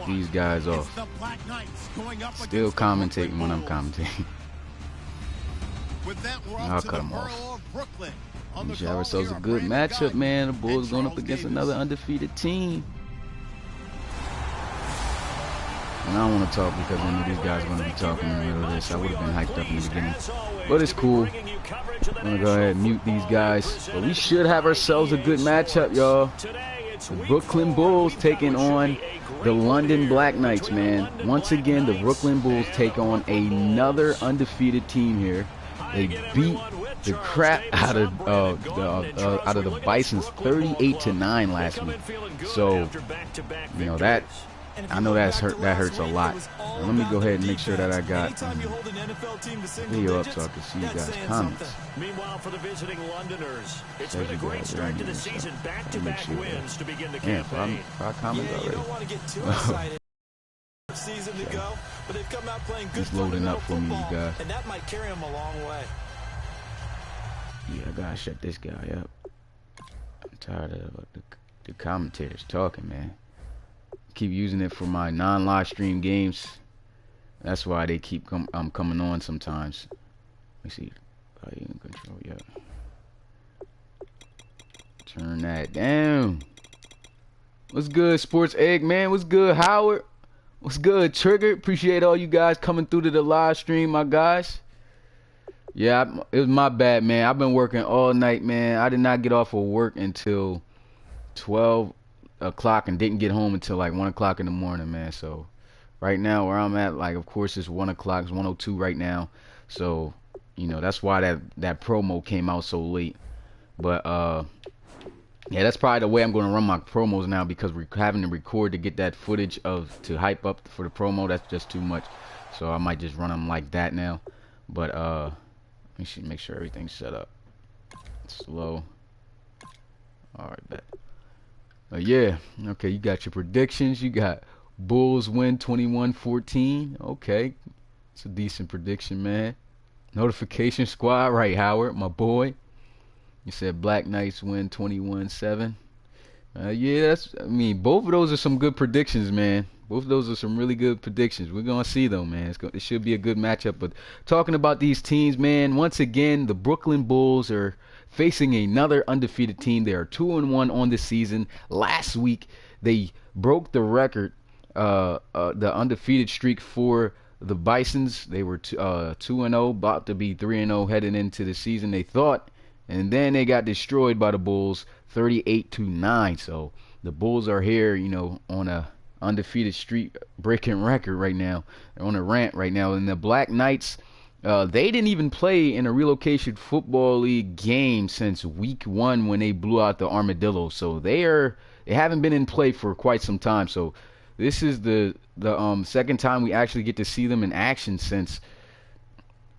these guys off. Still commentating when I'm commentating. I'll cut them off. We should have ourselves a good matchup, man. The Bulls going up against another undefeated team. And I don't want to talk because I know these guys are going to be talking in the middle of this. I would have been hyped up in the beginning. But it's cool. I'm going to go ahead and mute these guys. But we should have ourselves a good matchup, y'all. The Brooklyn Bulls taking on the London Black Knights, man. Once again, the Brooklyn Bulls take on another undefeated team here. They beat the crap out of the Bisons 38-9 last week. So, you know, that hurts a lot. Now, let me go ahead and make sure that I got video up so I can see you guys' comments. Meanwhile, for the visiting Londoners, it's been a great start to the season. Back-to-back wins to begin the campaign. Five comments already. You don't want to get too excited. Season to go, but they've come out playing good. He's loading up for me, you guys. And that might carry him a long way. Yeah, I gotta shut this guy up. I'm tired of the commentators talking, man. Keep using it for my non-live stream games. That's why they keep coming on sometimes. Let me see. Volume control, yeah. Turn that down. What's good, Sports Egg, man? What's good, Howard? What's good, Trigger? Appreciate all you guys coming through to the live stream, my guys. Yeah, it was my bad, man. I've been working all night, man. I did not get off of work until 12 o'clock and didn't get home until like 1 o'clock in the morning, man. So right now where I'm at, like, of course it's 1 o'clock. It's 1:02 right now. So, you know, that's why that promo came out so late. But yeah, that's probably the way I'm going to run my promos now, because we're having to record to get that footage to hype up for the promo. That's just too much. So I might just run them like that now. But we should make sure everything's set up. Slow. All right, bet. Yeah, okay, you got your predictions. You got Bulls win 21-14. Okay, it's a decent prediction, man. Notification squad, right, Howard, my boy. You said Black Knights win 21-7. Yeah, I mean, both of those are some good predictions, man. Both of those are some really good predictions. We're going to see, though, man. It should be a good matchup. But talking about these teams, man, once again, the Brooklyn Bulls are facing another undefeated team. They are 2-1 on this season. Last week, they broke the record, the undefeated streak for the Bisons. They were 2-0, about to be 3-0 heading into the season, they thought. And then they got destroyed by the Bulls 38-9. So the Bulls are here, you know, on a undefeated streak breaking record right now. They're on a rant right now. And the Black Knights, they didn't even play in a Relocation Football League game since week 1 when they blew out the Armadillos. So they haven't been in play for quite some time. So this is the second time we actually get to see them in action since,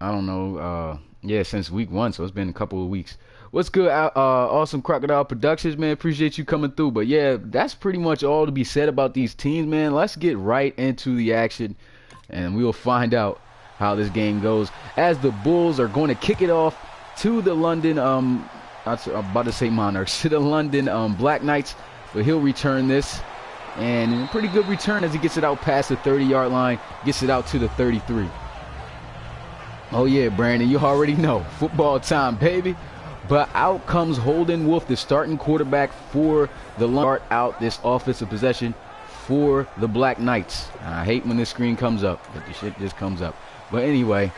I don't know, since week 1. So it's been a couple of weeks. What's good, Awesome Crocodile Productions, man? Appreciate you coming through. But yeah, that's pretty much all to be said about these teams, man. Let's get right into the action, and we will find out how this game goes, as the Bulls are going to kick it off to the London, I'm about to say Monarchs, to the London Black Knights, but he'll return this, and a pretty good return as he gets it out past the 30-yard line, gets it out to the 33. Oh yeah, Brandon, you already know, football time, baby. But out comes Holden Wolf, the starting quarterback for the start out this offensive possession for the Black Knights. I hate when this screen comes up, but the shit just comes up. But anyway,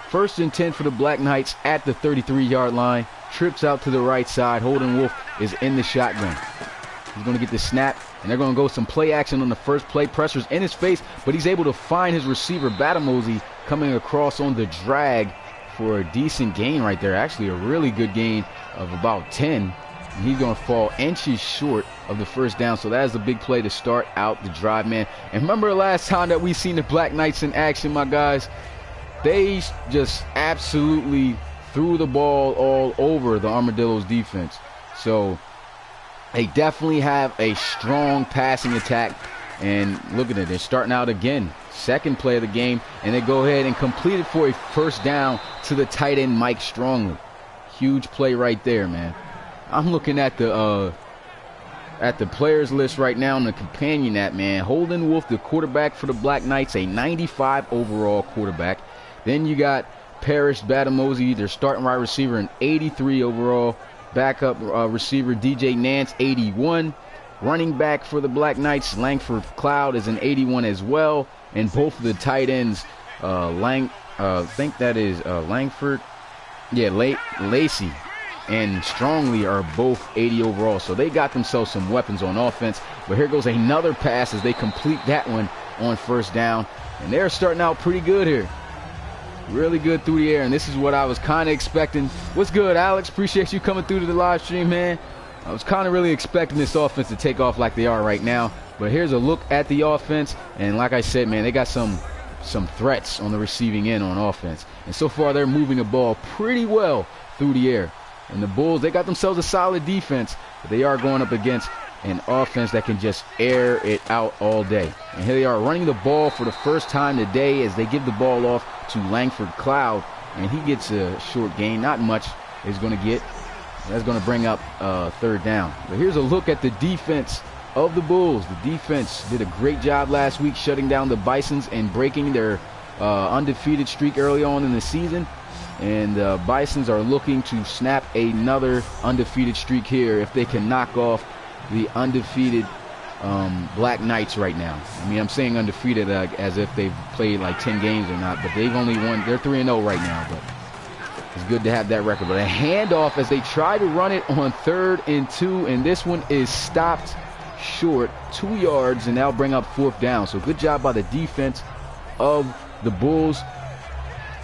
1st and 10 for the Black Knights at the 33-yard line. Trips out to the right side. Holden Wolf is in the shotgun. He's going to get the snap, and they're going to go some play action on the first play. Pressure's in his face, but he's able to find his receiver, Batamozzi, coming across on the drag for a decent gain right there. Actually, a really good gain of about 10. And he's going to fall inches short of the first down. So that is a big play to start out the drive, man. And remember the last time that we seen the Black Knights in action, my guys? They just absolutely threw the ball all over the Armadillos defense. So they definitely have a strong passing attack. And look at it, they're starting out again. Second play of the game, and they go ahead and complete it for a first down to the tight end, Mike Strongley. Huge play right there, man. I'm looking at the at the players list right now on the companion app, man. Holden Wolf, the quarterback for the Black Knights, a 95 overall quarterback. Then you got Parrish Batamosi, their starting wide receiver, an 83 overall. Backup receiver DJ Nance, 81. Running back for the Black Knights, Langford Cloud, is an 81 as well. And both of the tight ends, I think that is Langford, yeah, Lacey and Strongly are both 80 overall. So they got themselves some weapons on offense. But here goes another pass as they complete that one on first down. And they're starting out pretty good here. Really good through the air, and this is what I was kind of expecting. What's good, Alex? Appreciate you coming through to the live stream, man. I was kind of really expecting this offense to take off like they are right now. But here's a look at the offense, and like I said, man, they got some threats on the receiving end on offense. And so far, they're moving the ball pretty well through the air. And the Bulls, they got themselves a solid defense, but they are going up against an offense that can just air it out all day. And here they are running the ball for the first time today as they give the ball off to Langford Cloud, and he gets a short gain. Not much is going to get. That's going to bring up third down. But here's a look at the defense of the Bulls. The defense did a great job last week shutting down the Bisons and breaking their undefeated streak early on in the season. And the Bisons are looking to snap another undefeated streak here if they can knock off the undefeated Black Knights right now. I mean, I'm saying undefeated as if they've played like 10 games or not, but they've only won. They're 3-0 right now, but it's good to have that record. But a handoff as they try to run it on 3rd and 2, and this one is stopped short, 2 yards, and that'll bring up 4th down. So good job by the defense of the Bulls.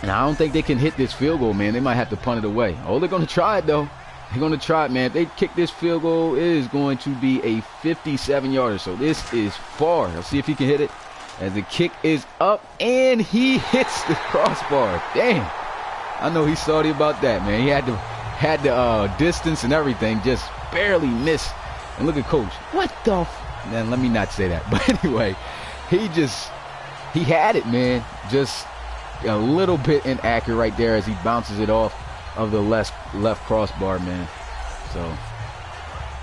And I don't think they can hit this field goal, man. They might have to punt it away. Oh, they're going to try it, though. They're going to try it, man. If they kick this field goal, it is going to be a 57-yarder. So this is far. Let's see if he can hit it. As the kick is up, and he hits the crossbar. Damn. I know he's salty about that, man. He had the distance and everything, just barely missed. And look at Coach. What the Man, let me not say that. But anyway, he had it, man. Just a little bit inaccurate right there as he bounces it off of the left crossbar, man. So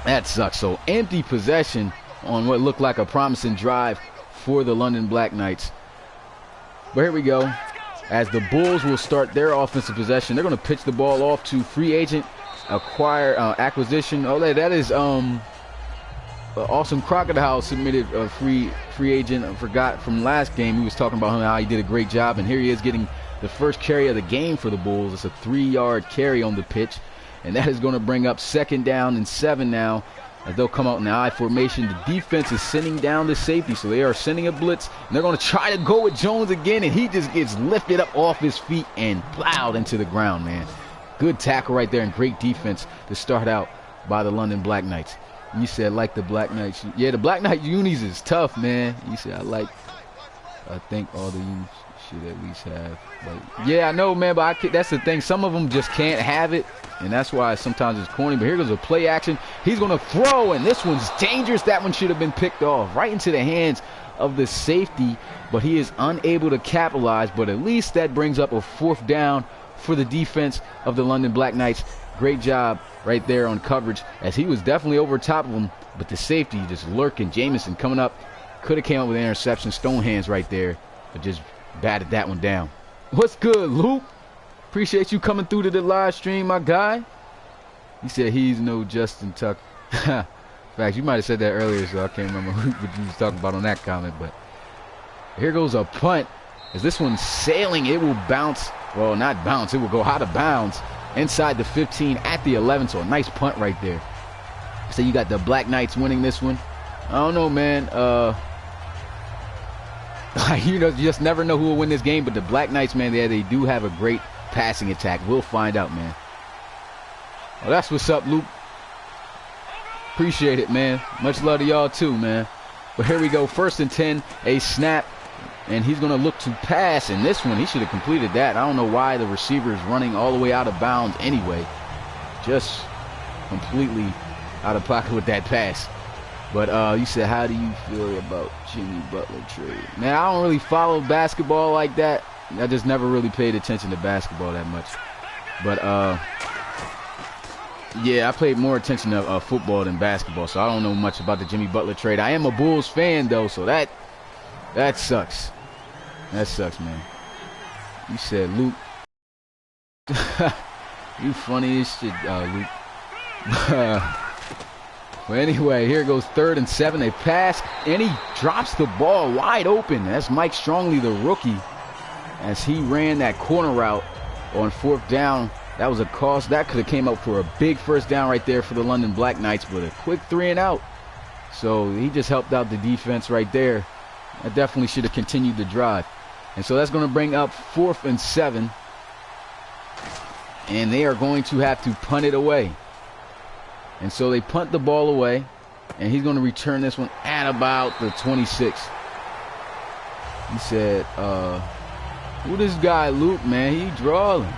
that sucks. So empty possession on what looked like a promising drive for the London Black Knights. But here we go. As the Bulls will start their offensive possession, they're going to pitch the ball off to free agent acquisition. Oh, that is Awesome Crocodile submitted a free agent. I forgot from last game. He was talking about how he did a great job, and here he is getting the first carry of the game for the Bulls. It's a 3-yard carry on the pitch, and that is going to bring up 2nd down and 7 now as they'll come out in the I formation. The defense is sending down the safety, so they are sending a blitz, and they're going to try to go with Jones again, and he just gets lifted up off his feet and plowed into the ground, man. Good tackle right there and great defense to start out by the London Black Knights. You said like the Black Knights. Yeah, the Black Knight unis is tough, man. You said I think all the unis should at least have. Like, yeah, I know, man, but that's the thing. Some of them just can't have it, and that's why sometimes it's corny. But here goes a play action. He's going to throw, and this one's dangerous. That one should have been picked off right into the hands of the safety, but he is unable to capitalize. But at least that brings up a 4th down for the defense of the London Black Knights. Great job right there on coverage as he was definitely over top of him, but the safety just lurking. Jamison coming up, could have came up with an interception. Stone hands right there, but just batted that one down. What's good, Luke? Appreciate you coming through to the live stream, my guy. He said he's no Justin Tucker. In fact, you might have said that earlier, so I can't remember what you was talking about on that comment. But here goes a punt. As this one's sailing, it will bounce. Well, not bounce. It will go out of bounds inside the 15 at the 11. So a nice punt right there. So you got the Black Knights winning this one. I don't know, man. You just never know who will win this game. But the Black Knights, man, they do have a great passing attack. We'll find out, man. Well, that's what's up, Luke. Appreciate it, man. Much love to y'all too, man. But here we go. 1st and 10, a snap. And he's going to look to pass. And this one, he should have completed that. I don't know why the receiver is running all the way out of bounds anyway. Just completely out of pocket with that pass. But you said, how do you feel about Jimmy Butler trade? Man, I don't really follow basketball like that. I just never really paid attention to basketball that much. But Yeah, I paid more attention to football than basketball, so I don't know much about the Jimmy Butler trade. I am a Bulls fan, though, so that sucks. That sucks, man. You said Luke. You funny as shit, Luke. Well, anyway, here goes 3rd and 7. They pass, and he drops the ball wide open. That's Mike Strongly, the rookie, as he ran that corner route on 4th down. That was a cost. That could have came up for a big 1st down right there for the London Black Knights, but a quick 3 and out. So he just helped out the defense right there. I definitely should have continued the drive. And so that's going to bring up 4th and 7. And they are going to have to punt it away. And so they punt the ball away. And he's going to return this one at about the 26. He said, who this guy Luke, man? He drawing.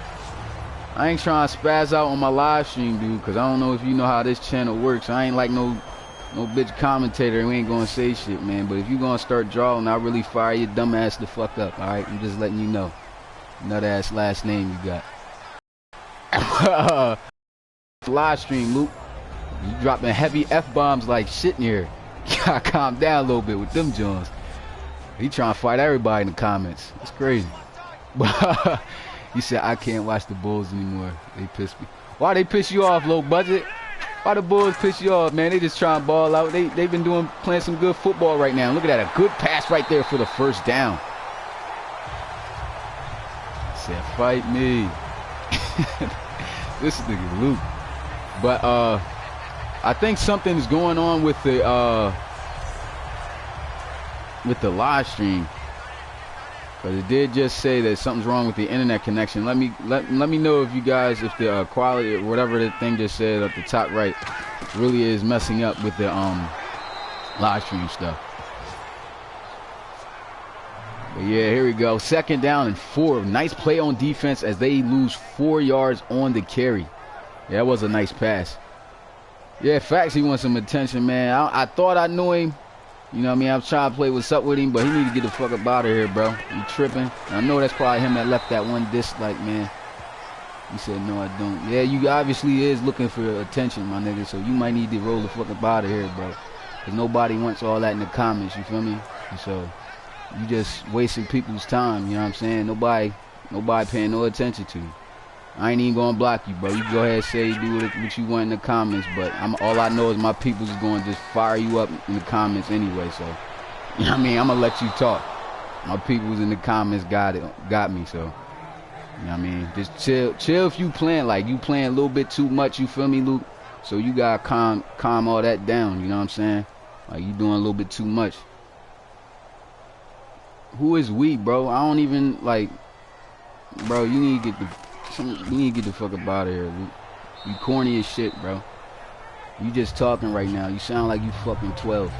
I ain't trying to spaz out on my live stream, dude, because I don't know if you know how this channel works. I ain't like no bitch commentator who ain't gonna say shit, man. But if you gonna start drawing, I'll really fire your dumb ass the fuck up, alright? I'm just letting you know. Nut ass last name you got. Live stream, Luke. You dropping heavy F-bombs like shit in here. You gotta calm down a little bit with them Jones. He trying to fight everybody in the comments. It's crazy. He said, I can't watch the Bulls anymore. They piss me. Why they piss you off, low budget? Why the Bulls piss you off, man? They just trying to ball out. They've been playing some good football right now. Look at that, a good pass right there for the 1st down. He said, fight me. This nigga Luke. But I think something's going on with the live stream. Because it did just say that something's wrong with the internet connection. Let me know if you guys, if the quality or whatever the thing just said up the top right really is messing up with the live stream stuff. But yeah, here we go. 2nd down and 4. Nice play on defense as they lose 4 yards on the carry. Yeah, that was a nice pass. Yeah, facts, he wants some attention, man. I thought I knew him. You know what I mean? I'm trying to play what's up with him, but he need to get the fuck up out of here, bro. He tripping. I know that's probably him that left that one dislike, man. He said, no, I don't. Yeah, you obviously is looking for attention, my nigga, so you might need to roll the fuck up out of here, bro. Because nobody wants all that in the comments, you feel me? And so you just wasting people's time, you know what I'm saying? Nobody paying no attention to you. I ain't even gonna block you, bro. You go ahead and say do what you want in the comments, but all I know is my people's going to just fire you up in the comments anyway. So, you know what I mean? I'm gonna let you talk. My people's in the comments got me. So, you know what I mean? Just chill if you playing like you playing a little bit too much. You feel me, Luke? So you gotta calm all that down. You know what I'm saying? Like you doing a little bit too much. Who is we, bro? I don't even like, bro. You need to get the fuck up out of here, Luke. You corny as shit, bro. You just talking right now. You sound like you fucking 12.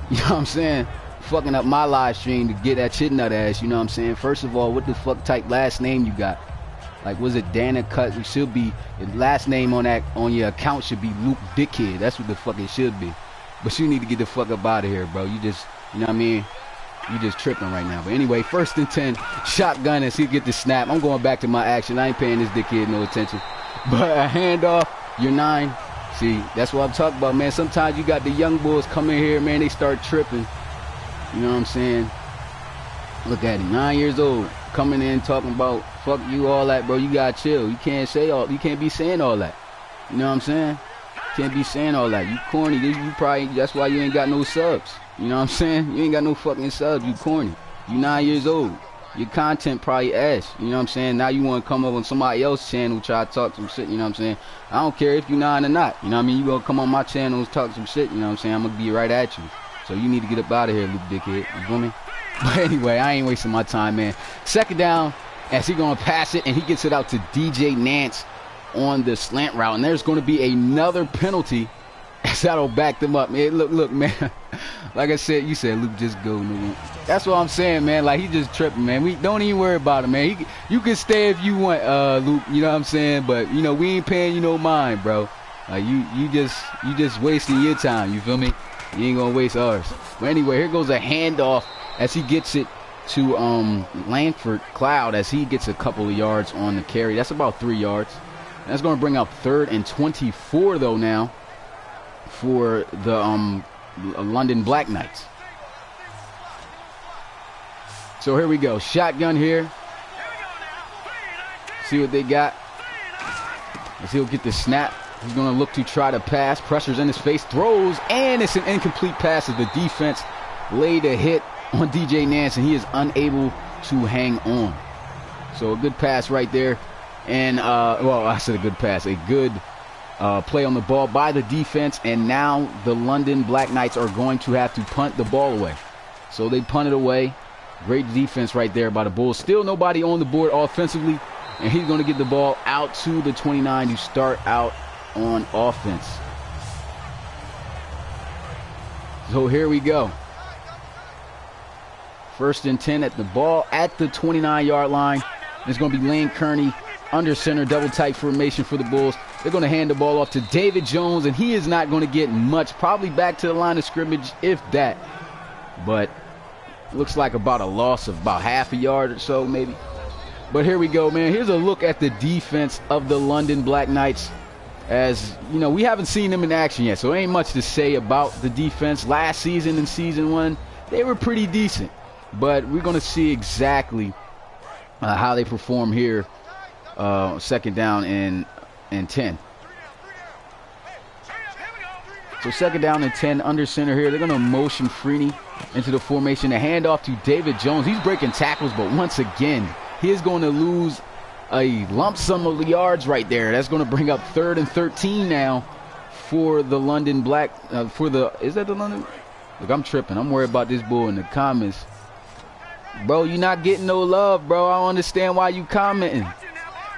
You know what I'm saying? Fucking up my live stream to get that shit nut ass. You know what I'm saying? First of all, what the fuck type last name you got? Like, was it Dana Cut? It should be, the last name on your account should be Luke Dickhead. That's what the fuck it should be. But you need to get the fuck up out of here, bro. You just, you know what I mean? You just tripping right now. But anyway, 1st and 10, shotgun as he get the snap. I'm going back to my action. I ain't paying this dickhead no attention. But a handoff, you're 9. See, that's what I'm talking about, man. Sometimes you got the young boys come in here, man, they start tripping. You know what I'm saying? Look at him, 9 years old, coming in talking about fuck you, all that, bro. You gotta chill. You can't be saying all that. You know what I'm saying? You can't be saying all that. You corny. That's why you ain't got no subs. You know what I'm saying? You ain't got no fucking subs. You corny. You 9 years old. Your content probably ass. You know what I'm saying? Now you want to come up on somebody else's channel, try to talk some shit. You know what I'm saying? I don't care if you 9 or not. You know what I mean? You gonna come on my channel and talk some shit. You know what I'm saying? I'm gonna be right at you. So you need to get up out of here, Luke Dickhead. You feel me? But anyway, I ain't wasting my time, man. 2nd down, as he gonna pass it, and he gets it out to DJ Nance on the slant route. And there's gonna be another penalty. That'll back them up, man. Look, man. Like I said, you said, Luke, just go, nigga. That's what I'm saying, man. Like, he just tripping, man. We don't even worry about him, man. You can stay if you want, Luke. You know what I'm saying? But you know, we ain't paying you no mind, bro. Like, you just wasting your time. You feel me? You ain't gonna waste ours. But anyway, here goes a handoff as he gets it to Langford Cloud as he gets a couple of yards on the carry. That's about 3 yards. That's going to bring up 3rd and 24, though, now for the London Black Knights. So here we go. Shotgun here. See what they got. Let's see who'll get the snap. He's going to look to try to pass. Pressure's in his face. Throws. And it's an incomplete pass as the defense laid a hit on DJ Nance, and he is unable to hang on. So a good pass right there. And, well, I said a good pass. A good play on the ball by the defense. And now the London Black Knights are going to have to punt the ball away. So they punted away. Great defense right there by the Bulls. Still nobody on the board offensively. And he's going to get the ball out to the 29 to start out on offense. So here we go. 1st and 10 at the ball at the 29-yard line. It's going to be Lane Kearney under center, double tight formation for the Bulls. They're going to hand the ball off to David Jones, and he is not going to get much. Probably back to the line of scrimmage, if that. But looks like about a loss of about half a yard or so, maybe. But here we go, man. Here's a look at the defense of the London Black Knights. As, you know, we haven't seen them in action yet, so ain't much to say about the defense. Last season in Season 1, they were pretty decent. But we're going to see exactly how they perform here, 2nd down and 10. So 2nd down and 10 under center here. They're going to motion Freeney into the formation. A handoff to David Jones. He's breaking tackles, but once again, he is going to lose a lump sum of yards right there. That's going to bring up 3rd and 13 now for the London Black. Is that the London? Look, I'm tripping. I'm worried about this bull in the comments. Bro, you're not getting no love, bro. I don't understand why you commenting.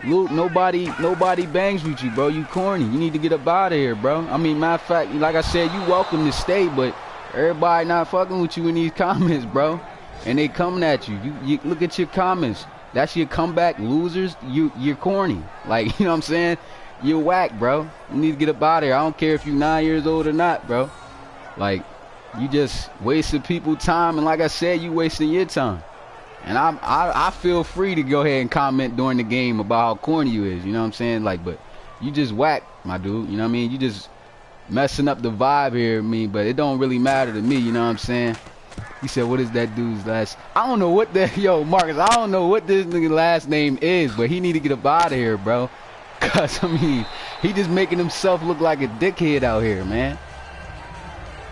Luke, nobody bangs with you, bro. You corny. You need to get up out of here, bro. I mean, matter of fact, like I said, you welcome to stay, but everybody not fucking with you in these comments, bro. And they coming at you. You look at your comments. That's your comeback, losers. You're corny. Like, you know what I'm saying? You're whack, bro. You need to get up out of here. I don't care if you're 9 years old or not, bro. Like, you just wasted people's time, and like I said, you wasting your time. And I feel free to go ahead and comment during the game about how corny you is, you know what I'm saying? Like, but you just whack, my dude, you know what I mean? You just messing up the vibe here, but it don't really matter to me, you know what I'm saying? He said, what is that dude's last? I don't know what the, yo, Marcus, I don't know what this nigga's last name is, but he need to get up out of here, bro. Cause, I mean, he just making himself look like a dickhead out here, man.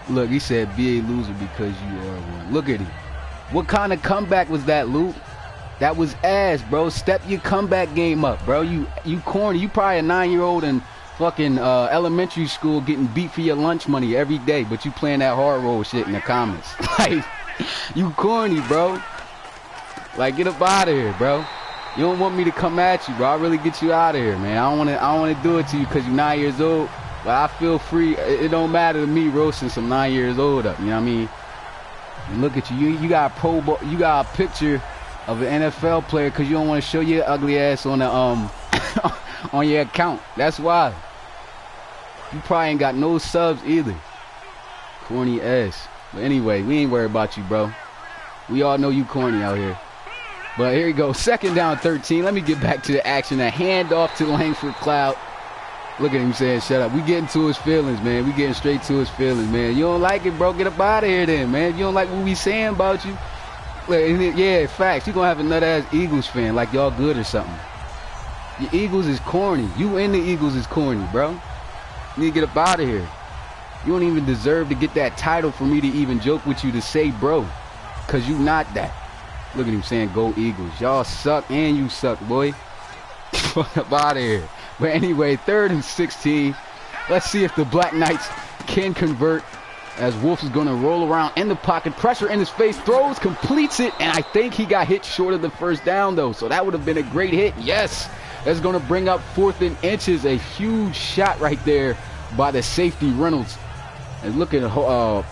Look, he said, be a loser because you are one. Look at him. What kind of comeback was that, Luke? That was ass, bro. Step your comeback game up, bro. You corny. You probably a 9-year-old in fucking elementary school getting beat for your lunch money every day, but you playing that hard roll shit in the comments. Like, you corny, bro. Like, get up out of here, bro. You don't want me to come at you, bro. I really get you out of here, man. I don't want to do it to you because you're 9 years old. But I feel free. It don't matter to me roasting some 9 years old up. You know what I mean? And look at you. You got a Pro Bowl. You got a picture of an NFL player because you don't want to show your ugly ass on the on your account. That's why. You probably ain't got no subs either. Corny ass. But anyway, we ain't worried about you, bro. We all know you corny out here. But here you go. 2nd down 13. Let me get back to the action. A handoff to Langford Cloud. Look at him saying, shut up. We getting to his feelings, man. We getting straight to his feelings, man. You don't like it, bro? Get up out of here then, man. You don't like what we saying about you? Yeah, facts. You going to have a nut-ass Eagles fan like y'all good or something. Your Eagles is corny. You and the Eagles is corny, bro. You need to get up out of here. You don't even deserve to get that title for me to even joke with you to say, bro. Because you not that. Look at him saying, go Eagles. Y'all suck and you suck, boy. Fuck up out of here. But anyway, 3rd and 16. Let's see if the Black Knights can convert as Wolf is going to roll around in the pocket. Pressure in his face. Throws, completes it. And I think he got hit short of the 1st down, though. So that would have been a great hit. Yes. That's going to bring up 4th and inches. A huge shot right there by the safety Reynolds. And look at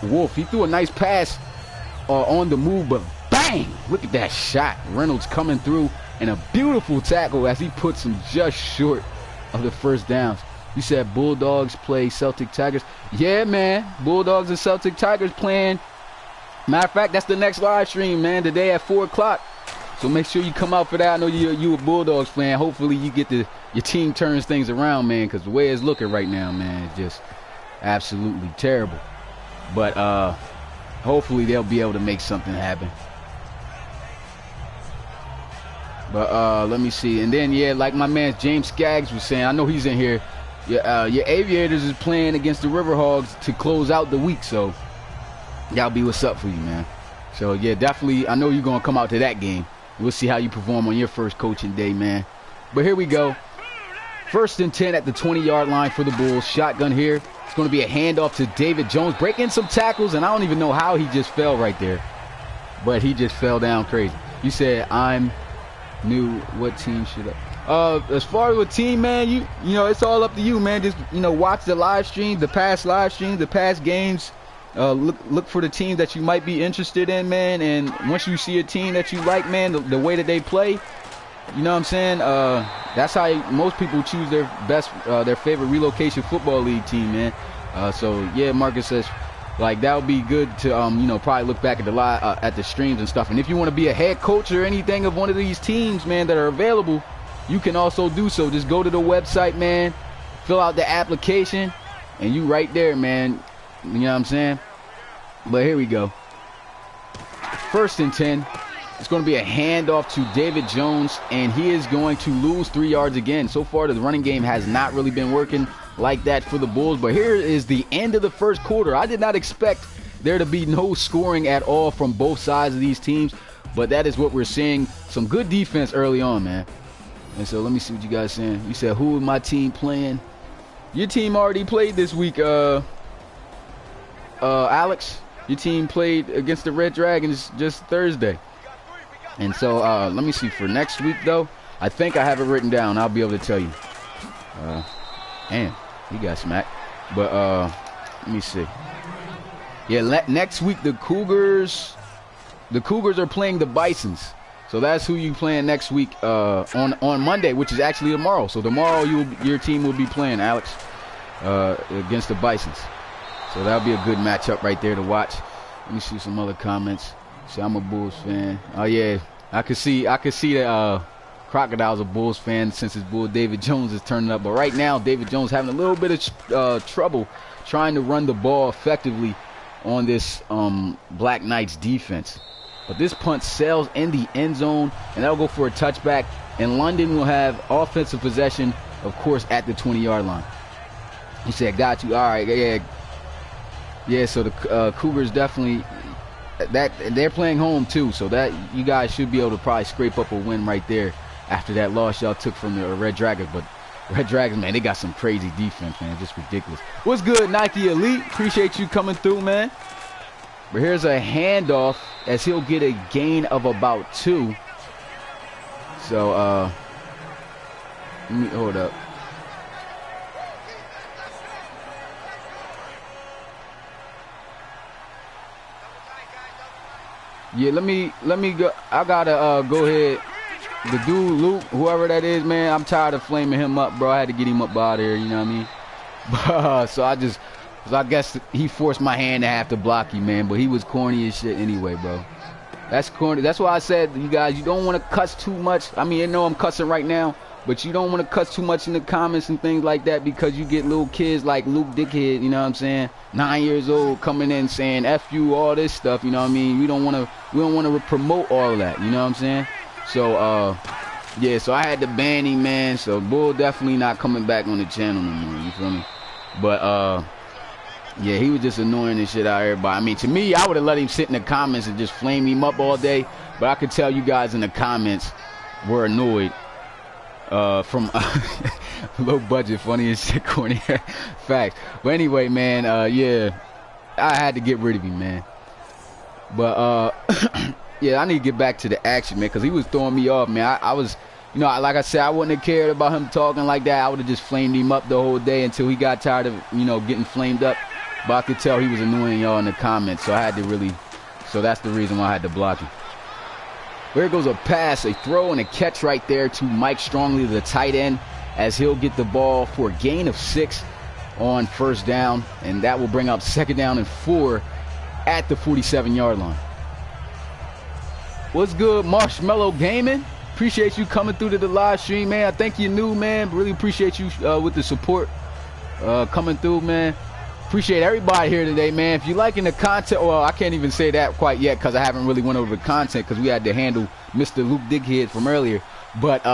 Wolf. He threw a nice pass on the move, but bang! Look at that shot. Reynolds coming through. And a beautiful tackle as he puts him just short of the 1st downs. You said Bulldogs play Celtic Tigers. Yeah, man. Bulldogs and Celtic Tigers playing. Matter of fact, that's the next live stream, man. Today at 4 o'clock. So make sure you come out for that. I know you a Bulldogs fan. Hopefully you get to your team turns things around, man, because the way it's looking right now, man, is just absolutely terrible. But hopefully they'll be able to make something happen. But let me see. And then, yeah, like my man James Skaggs was saying, I know he's in here. Your Aviators is playing against the Riverhogs to close out the week, so that'll be what's up for you, man. So, yeah, definitely, I know you're going to come out to that game. We'll see how you perform on your first coaching day, man. But here we go. 1st and 10 at the 20-yard line for the Bulls. Shotgun here. It's going to be a handoff to David Jones. Breaking some tackles, and I don't even know how he just fell right there. But he just fell down crazy. You said, I'm new. What team should I... As far as a team, man, you know, it's all up to you, man. Just, you know, watch the live stream, the past live streams, the past games. Look for the team that you might be interested in, man. And once you see a team that you like, man, the way that they play, you know what I'm saying? That's how most people choose their favorite relocation football league team, man. So yeah, Marcus says, like, that would be good to, you know, probably look back at the at the streams and stuff. And if you want to be a head coach or anything of one of these teams, man, that are available, you can also do so. Just go to the website, man, fill out the application, and you right there, man. You know what I'm saying? But here we go. 1st and 10. It's going to be a handoff to David Jones, and he is going to lose 3 yards again. So far, the running game has not really been working like that for the Bulls. But here is the end of the first quarter. I did not expect there to be no scoring at all from both sides of these teams, but that is what we're seeing. Some good defense early on, man. And so let me see what you guys saying. You said, who is my team playing? Your team already played this week, Alex. Your team played against the Red Dragons just Thursday. And so let me see for next week, though. I think I have it written down. I'll be able to tell you. Damn, he got smacked. But let me see. Yeah, next week the Cougars are playing the Bisons. So that's who you playing next week on Monday, which is actually tomorrow. So tomorrow your team will be playing, Alex, against the Bisons. So that'll be a good matchup right there to watch. Let me see some other comments. See, I'm a Bulls fan. Oh yeah, I could see that Crocodile's a Bulls fan since his Bull David Jones is turning up. But right now, David Jones having a little bit of trouble trying to run the ball effectively on this Black Knights defense. But this punt sails in the end zone, and that'll go for a touchback. And London will have offensive possession, of course, at the 20-yard line. He said, got you. All right, yeah. Yeah, so the Cougars definitely, they're playing home too, so that you guys should be able to probably scrape up a win right there after that loss y'all took from the Red Dragons. But Red Dragons, man, they got some crazy defense, man, just ridiculous. What's good, Nike Elite? Appreciate you coming through, man. But here's a handoff as he'll get a gain of about 2. So, let me hold up. Yeah, let me go. I gotta go ahead. The dude Luke, whoever that is, man, I'm tired of flaming him up, bro. I had to get him up out of here, you know what I mean? But, so I guess he forced my hand to have to block you, man. But he was corny as shit anyway, bro. That's corny. That's why I said, you guys, you don't want to cuss too much. I mean, I know I'm cussing right now, but you don't want to cuss too much in the comments and things like that, because you get little kids like Luke Dickhead, you know what I'm saying, 9 years old, coming in saying F you, all this stuff, you know what I mean? We don't want to promote all of that, you know what I'm saying? So, yeah, so I had to ban him, man. So Bull definitely not coming back on the channel no more, you feel me? But, yeah, he was just annoying and shit out of everybody. I mean, to me, I would have let him sit in the comments and just flame him up all day. But I could tell you guys in the comments were annoyed. From low budget, funny as shit, corny facts. But anyway, man, yeah, I had to get rid of him, man. But yeah, I need to get back to the action, man, because he was throwing me off, man. I was, you know, like I said, I wouldn't have cared about him talking like that. I would have just flamed him up the whole day until he got tired of, you know, getting flamed up. But I could tell he was annoying y'all in the comments, so I had to really, so that's the reason why I had to block him. There goes a pass, a throw, and a catch right there to Mike Strongley, the tight end, as he'll get the ball for a gain of 6 on first down, and that will bring up 2nd down and 4 at the 47-yard line. What's good, Marshmallow Gaming? Appreciate you coming through to the live stream, man. I think you're new, man. Really appreciate you with the support coming through, man. Appreciate everybody here today, man. If you're liking the content, well, I can't even say that quite yet because I haven't really went over the content because we had to handle Mr. Luke Dighead from earlier. But,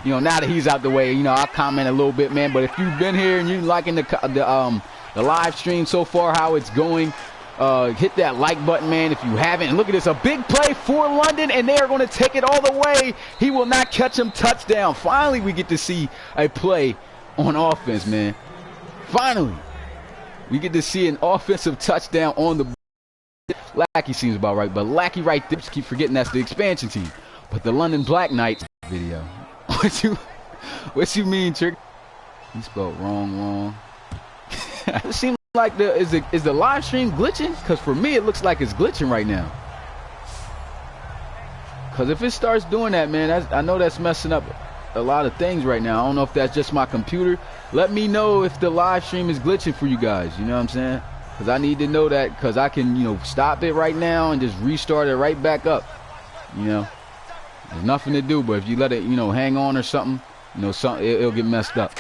you know, now that he's out the way, you know, I'll comment a little bit, man. But if you've been here and you're liking the live stream so far, how it's going, hit that like button, man, if you haven't. And look at this, a big play for London, and they are going to take it all the way. He will not catch him. Touchdown. Finally, we get to see a play on offense, man. Finally, we get to see an offensive touchdown on the Lackey seems about right, but Lackey right there, just keep forgetting that's the expansion team. But the London Black Knights video. What you mean, Trick? You spelled wrong. It seems like is the live stream glitching? Because for me, it looks like it's glitching right now. Because if it starts doing that, man, I know that's messing up a lot of things right now. I don't know if that's just my computer. Let me know if the live stream is glitching for you guys. You know what I'm saying? Because I need to know that, because I can, you know, stop it right now and just restart it right back up. You know, there's nothing to do, but if you let it, you know, hang on or something, you know, it'll get messed up.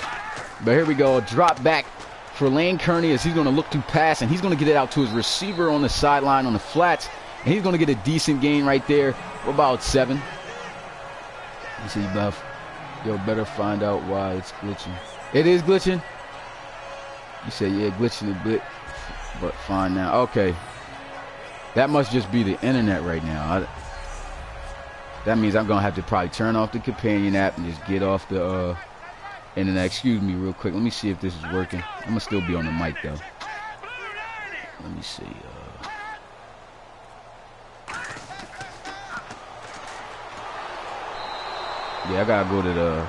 But here we go, a drop back for Lane Kearney as he's going to look to pass, and he's going to get it out to his receiver on the sideline on the flats, and he's going to get a decent gain right there, about 7. You see, Buff, yo, better find out why it's glitching. It is glitching? You said, yeah, glitching a bit, but fine now. Okay. That must just be the internet right now. That means I'm going to have to probably turn off the companion app and just get off the internet. Excuse me real quick. Let me see if this is working. I'm going to still be on the mic, though. Let me see. Yeah, I got to go to the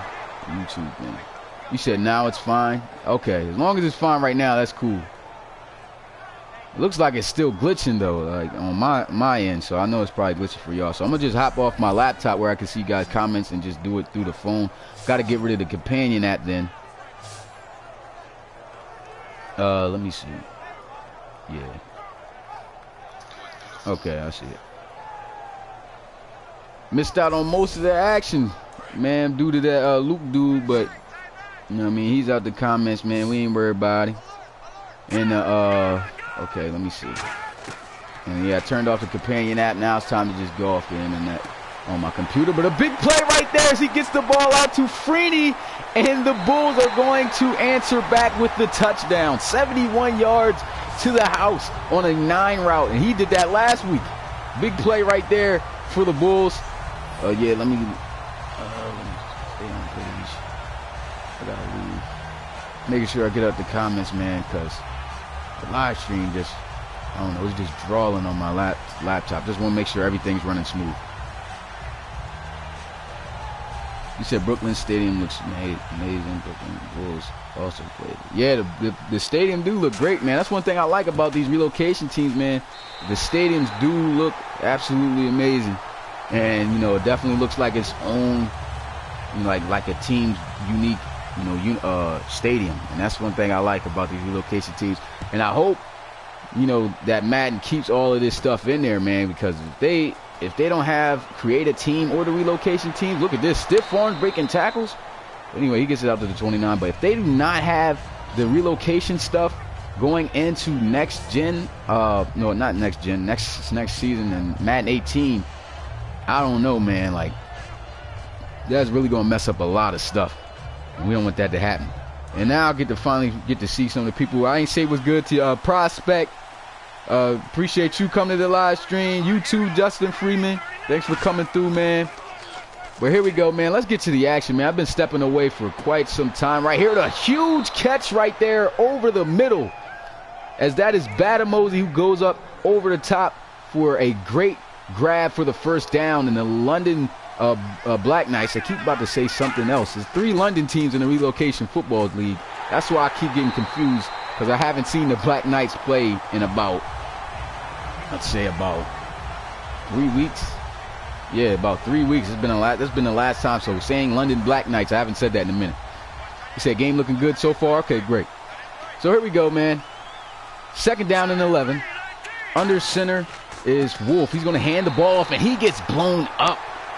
YouTube thing. You said now it's fine? Okay. As long as it's fine right now, that's cool. It looks like it's still glitching though, like on my end, so I know it's probably glitching for y'all. So I'm gonna just hop off my laptop where I can see you guys' comments and just do it through the phone. Got to get rid of the companion app then. Let me see. Yeah. Okay, I see it. Missed out on most of the action, man, due to that Luke dude, but you know what I mean, he's out the comments, man. We ain't worried about him. And okay, let me see. And yeah, I turned off the companion app. Now it's time to just go off the internet on my computer. But a big play right there as he gets the ball out to Freeney. And the Bulls are going to answer back with the touchdown. 71 yards to the house on a 9 route. And he did that last week. Big play right there for the Bulls. Yeah, let me stay on page. I gotta leave. Making sure I get out the comments, man, because the live stream just, I don't know, it's just drawing on my laptop. Just want to make sure everything's running smooth. You said Brooklyn Stadium looks amazing. Brooklyn Bulls also played. Yeah, the stadium do look great, man. That's one thing I like about these relocation teams, man. The stadiums do look absolutely amazing. And, you know, it definitely looks like its own, you know, like a team's unique, you know, stadium. And that's one thing I like about these relocation teams. And I hope, you know, that Madden keeps all of this stuff in there, man, because if they don't have create a team or the relocation team, look at this, stiff arms breaking tackles. Anyway, he gets it out to the 29. But if they do not have the relocation stuff going into next gen, no, not next gen, next season and Madden 18, I don't know, man. Like, that's really gonna mess up a lot of stuff. And we don't want that to happen. And now I finally get to see some of the people I ain't say was good to Prospect. Appreciate you coming to the live stream. You too, Justin Freeman. Thanks for coming through, man. But here we go, man. Let's get to the action, man. I've been stepping away for quite some time. Right here, the huge catch right there over the middle. As that is Batamosi who goes up over the top for a great grab for the first down. And the London Black Knights, I keep about to say something else. There's 3 London teams in the Relocation Football League. That's why I keep getting confused, because I haven't seen the Black Knights play in about, let's say about 3 weeks. Yeah, about 3 weeks. It's been that's been the last time. So saying London Black Knights, I haven't said that in a minute. You said game looking good so far? Okay, great. So here we go, man. 2nd down and 11. Under center is Wolf. He's going to hand the ball off, and he gets blown up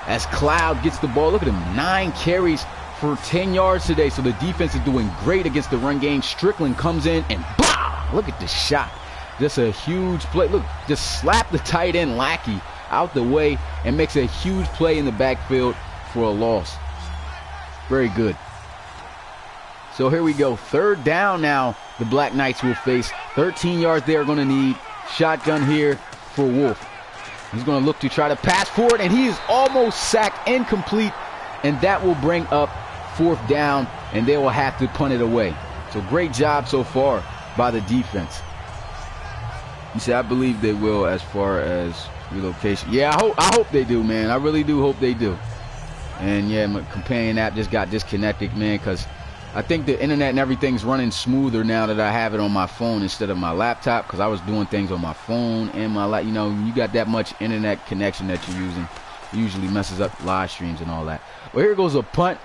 as Cloud gets the ball. Look at him, 9 carries for 10 yards today. So the defense is doing great against the run game. Strickland comes in and blah! Look at the shot. Just a huge play. Look, just slap the tight end Lackey out the way and makes a huge play in the backfield for a loss. Very good. So here we go. 3rd down now the Black Knights will face. 13 yards they are going to need. Shotgun here for Wolf. He's going to look to try to pass forward, and he is almost sacked, incomplete, and that will bring up 4th down, and they will have to punt it away. So great job so far by the defense. You see, I believe they will as far as relocation. Yeah, I hope they do, man. I really do hope they do. And yeah, my companion app just got disconnected, man, because I think the internet and everything's running smoother now that I have it on my phone instead of my laptop, because I was doing things on my phone and my laptop. You know, you got that much internet connection that you're using, it usually messes up live streams and all that. Well, here goes a punt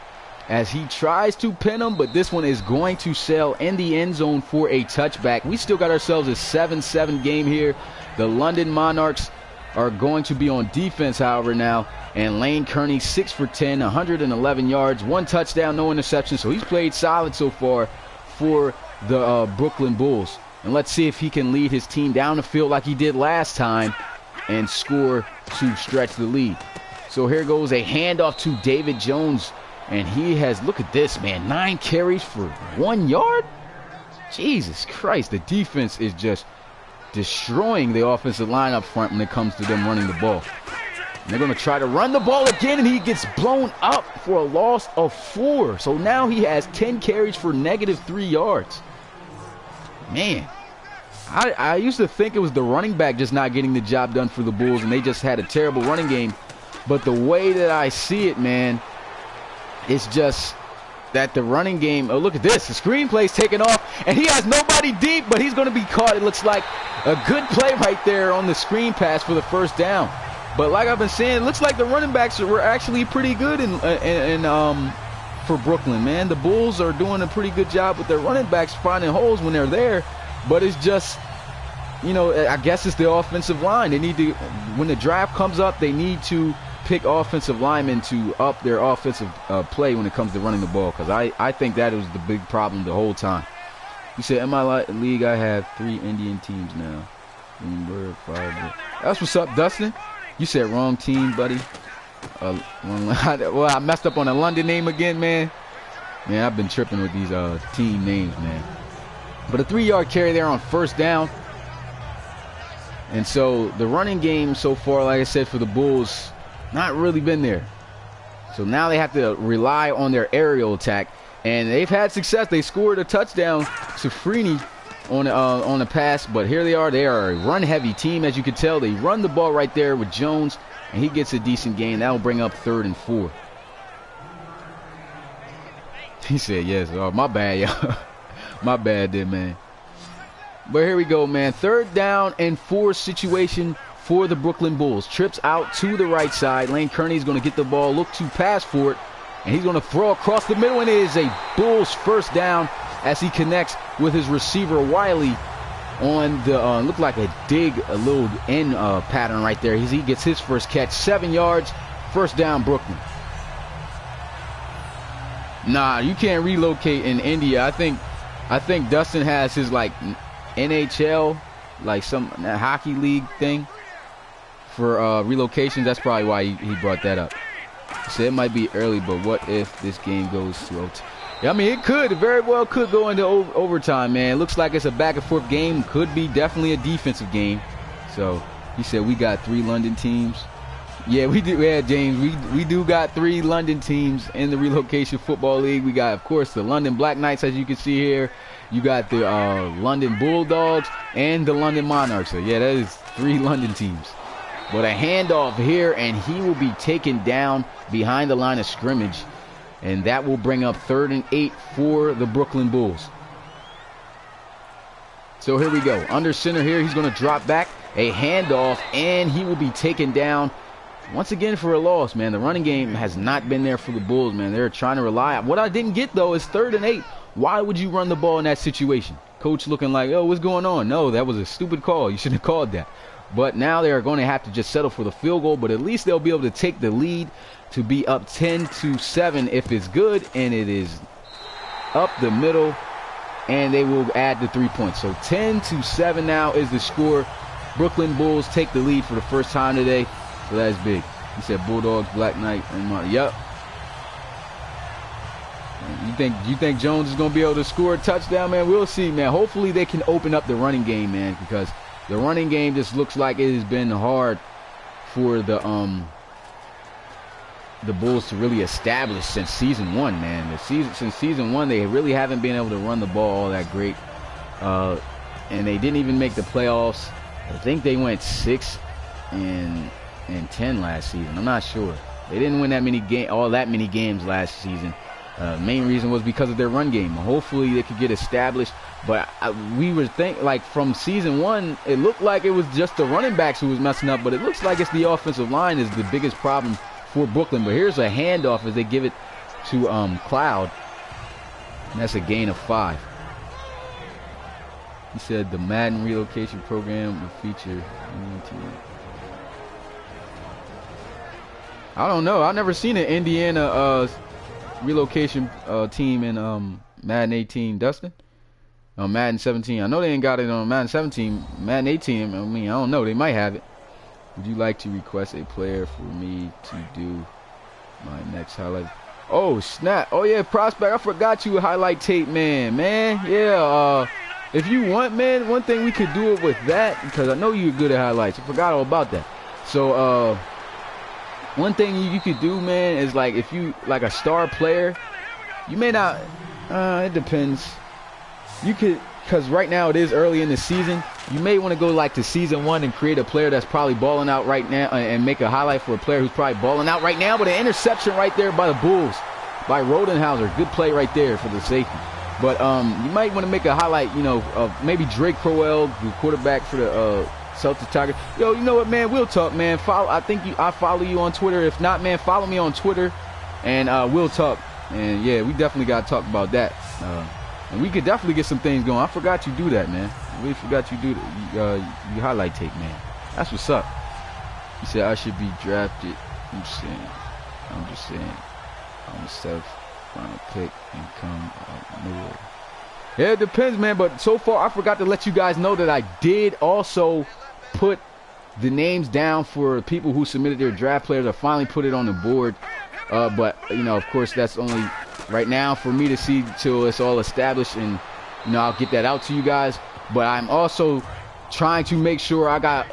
as he tries to pin him, but this one is going to sail in the end zone for a touchback. We still got ourselves a 7-7 game here. The London Monarchs are going to be on defense, however, now. And Lane Kearney, 6 for 10, 111 yards, 1 touchdown, no interception. So he's played solid so far for the Brooklyn Bulls. And let's see if he can lead his team down the field like he did last time and score to stretch the lead. So here goes a handoff to David Jones. And he has, look at this, man, 9 carries for 1 yard? Jesus Christ, the defense is just destroying the offensive line up front when it comes to them running the ball. And they're going to try to run the ball again, and he gets blown up for a loss of 4. So now he has 10 carries for -3 yards. Man, I used to think it was the running back just not getting the job done for the Bulls, and they just had a terrible running game. But the way that I see it, man, it's just that the running game, oh, look at this. The screenplay's taking off, and he has nobody deep, but he's going to be caught. It looks like a good play right there on the screen pass for the 1st down. But like I've been saying, it looks like the running backs were actually pretty good for Brooklyn, man. The Bulls are doing a pretty good job with their running backs finding holes when they're there. But it's just, you know, I guess it's the offensive line. They need to, when the draft comes up, they need to pick offensive linemen to up their offensive play when it comes to running the ball, because I think that was the big problem the whole time. You said, in my league, I have 3 Indian teams now. That's what's up, Dustin. You said wrong team, buddy. Well, I messed up on the London name again, man. Man, I've been tripping with these team names, man. But a 3-yard carry there on 1st down. And so the running game so far, like I said, for the Bulls, not really been there. So now they have to rely on their aerial attack. And they've had success. They scored a touchdown to Freeney on a pass, but here they are a run-heavy team, as you can tell. They run the ball right there with Jones, and he gets a decent gain. That'll bring up 3rd and 4. He said yes. Oh, my bad, y'all. My bad there, man. But here we go, man. 3rd down and 4 situation for the Brooklyn Bulls. Trips out to the right side. Lane Kearney's going to get the ball, look to pass for it, and he's going to throw across the middle, and it is a Bulls 1st down as he connects with his receiver Wiley on the looked like a little end pattern right there. He gets his first catch, 7 yards, 1st down Brooklyn. Nah, you can't relocate in India. I think Dustin has his like NHL, like some hockey league thing for relocation. That's probably why he brought that up. So it might be early, but what if this game goes to OT? I mean, it very well could go into overtime, man. It looks like it's a back-and-forth game. Could be definitely a defensive game. So he said we got 3 London teams. Yeah, we do. Yeah, James, we do got 3 London teams in the Relocation Football League. We got, of course, the London Black Knights, as you can see here. You got the London Bulldogs and the London Monarchs. So, yeah, that is 3 London teams. But a handoff here, and he will be taken down behind the line of scrimmage. And that will bring up 3rd and 8 for the Brooklyn Bulls. So here we go. Under center here, he's going to drop back. A handoff, and he will be taken down once again for a loss, man. The running game has not been there for the Bulls, man. They're trying to rely on. What I didn't get, though, is 3rd and 8. Why would you run the ball in that situation? Coach looking like, oh, what's going on? No, that was a stupid call. You shouldn't have called that. But now they are going to have to just settle for the field goal. But at least they'll be able to take the lead to be up 10-7 if it's good, and it is up the middle, and they will add the 3 points. So 10-7 now is the score. Brooklyn Bulls take the lead for the first time today, so that's big. He said Bulldogs, Black Knight, and Marty. Yep. You think Jones is going to be able to score a touchdown, man? We'll see, man. Hopefully they can open up the running game, man, because the running game just looks like it has been hard for the Bulls to really establish since season 1, man. Since season 1, they really haven't been able to run the ball all that great, and they didn't even make the playoffs. I think they went 6-10 last season. I'm not sure. They didn't win all that many games last season. Main reason was because of their run game. Hopefully they could get established, but we were like from season 1, it looked like it was just the running backs who was messing up, but it looks like it's the offensive line is the biggest problem for Brooklyn. But here's a handoff as they give it to Cloud, and that's a gain of 5. He said the Madden relocation program will feature. I don't know. I've never seen an Indiana relocation team in Madden 18. Dustin? Madden 17. I know they ain't got it on Madden 17. Madden 18, I mean, I don't know. They might have it. Would you like to request a player for me to do my next highlight? Oh, snap. Oh, yeah, Prospect. I forgot you highlight tape, man. Yeah, if you want, man, one thing we could do it with that, because I know you're good at highlights. I forgot all about that. So, one thing you could do, man, is like if you like a star player, you may not. It depends. You could, because right now it is early in the season. You may want to go like to season 1 and create a player that's probably balling out right now, and make a highlight for a player who's probably balling out right now. But an interception right there by the Bulls, by Rodenhauser, good play right there for the safety. But you might want to make a highlight, you know, of maybe Drake Crowell, the quarterback for the Celtics Tigers. Yo, you know what, man? We'll talk, man. I follow you on Twitter. If not, man, follow me on Twitter, and we'll talk. And yeah, we definitely got to talk about that. And we could definitely get some things going. I forgot you do that, man. I really forgot you do that. You highlight tape, man. That's what's up. He said I should be drafted. I'm just saying. I'm a self-final pick and come out nowhere. Yeah, it depends, man. But so far, I forgot to let you guys know that I did also put the names down for people who submitted their draft players. I finally put it on the board. But, you know, of course, that's only right now for me to see till it's all established. And, you know, I'll get that out to you guys. But I'm also trying to make sure I got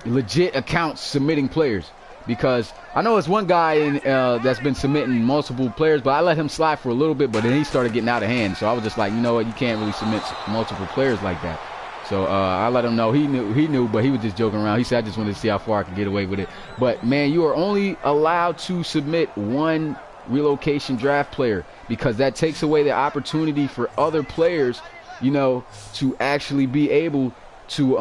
legit accounts submitting players. Because I know it's one guy that's been submitting multiple players, but I let him slide for a little bit, but then he started getting out of hand. So I was just like, you know what, you can't really submit multiple players like that. So I let him know. He knew, but he was just joking around. He said, I just wanted to see how far I could get away with it. But, man, you are only allowed to submit one relocation draft player, because that takes away the opportunity for other players, you know, to actually be able to,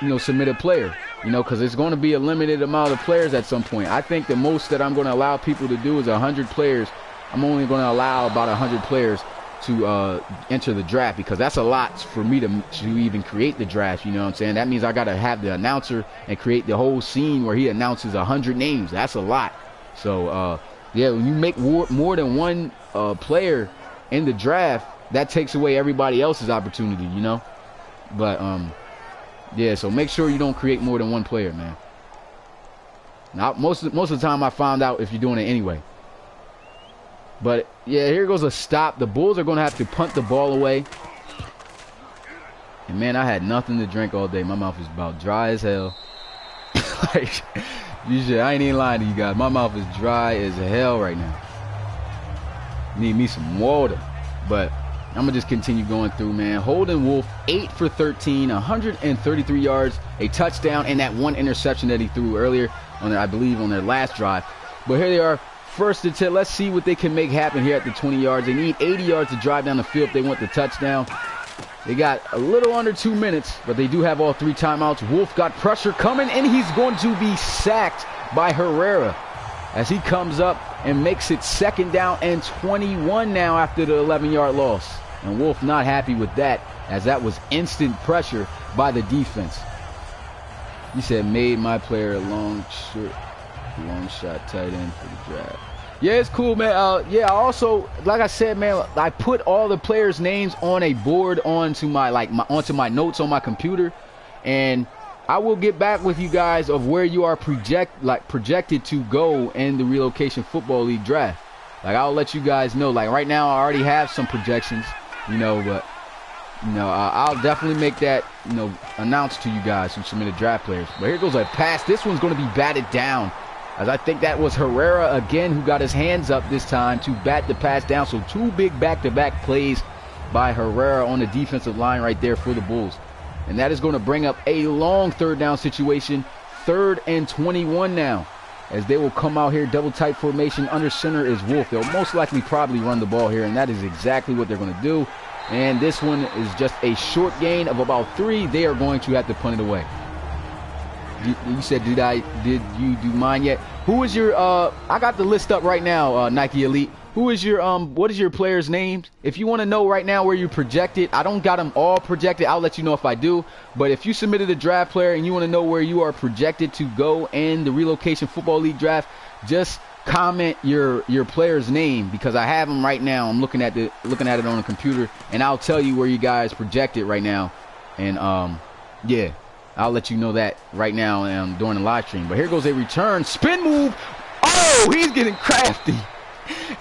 you know, submit a player. You know, because it's going to be a limited amount of players at some point. I think the most that I'm going to allow people to do is 100 players. I'm only going to allow about 100 players to enter the draft, because that's a lot for me to even create the draft. You know what I'm saying? That means I got to have the announcer and create the whole scene where he announces 100 names. That's a lot. So, yeah, when you make more than one player in the draft, that takes away everybody else's opportunity, you know? But, yeah, so make sure you don't create more than one player, man. Now, most of the time I found out if you're doing it anyway. But, yeah, here goes a stop. The Bulls are going to have to punt the ball away. And, man, I had nothing to drink all day. My mouth is about dry as hell. Like, I ain't even lying to you guys. My mouth is dry as hell right now. Need me some water. But I'm going to just continue going through, man. Holden Wolf, 8 for 13, 133 yards, a touchdown, and that one interception that he threw earlier, I believe, on their last drive. But here they are, first and 10. Let's see what they can make happen here at the 20 yards. They need 80 yards to drive down the field if they want the touchdown. They got a little under 2 minutes, but they do have all 3 timeouts. Wolf got pressure coming, and he's going to be sacked by Herrera as he comes up and makes it 2nd down and 21 now after the 11-yard loss. And Wolf not happy with that, as that was instant pressure by the defense. You said made my player a long shot tight end for the draft. Yeah, it's cool, man. Yeah, I also, like I said, man, I put all the players' names on a board onto my notes on my computer, and I will get back with you guys of where you are projected to go in the Relocation Football League draft. Like, I'll let you guys know. Like, right now, I already have some projections, you know, but, you know, I'll definitely make that, you know, announced to you guys who submitted draft players. But here goes a pass. This one's going to be batted down, as I think that was Herrera again who got his hands up this time to bat the pass down. So 2 big back-to-back plays by Herrera on the defensive line right there for the Bulls. And that is going to bring up a long 3rd down situation. 3rd and 21 now, as they will come out here, double tight formation. Under center is Wolf. They'll most likely probably run the ball here, and that is exactly what they're going to do. And this one is just a short gain of about 3. They are going to have to punt it away. You said, did you do mine yet? Who is your, I got the list up right now, Nike Elite. Who is your, what is your player's name? If you want to know right now where you projected, I don't got them all projected. I'll let you know if I do. But if you submitted a draft player and you want to know where you are projected to go in the Relocation Football League draft, just comment your player's name, because I have them right now. I'm looking at it on the computer, and I'll tell you where you guys projected right now. And, yeah, I'll let you know that right now during the live stream. But here goes a return. Spin move. Oh, he's getting crafty.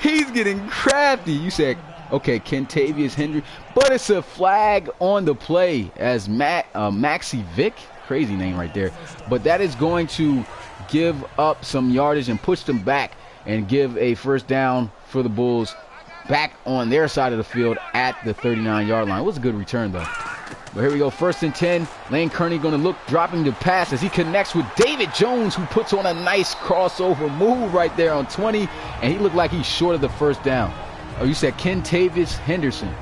He's getting crafty. You said, okay, Kentavious Henry. But it's a flag on the play as Maxi Vick. Crazy name right there. But that is going to give up some yardage and push them back and give a 1st down for the Bulls back on their side of the field at the 39-yard line. It was a good return, though. But here we go, 1st and 10. Lane Kearney going to look, dropping the pass as he connects with David Jones, who puts on a nice crossover move right there on 20. And he looked like he's short of the 1st down. Oh, you said Kentavious Henderson.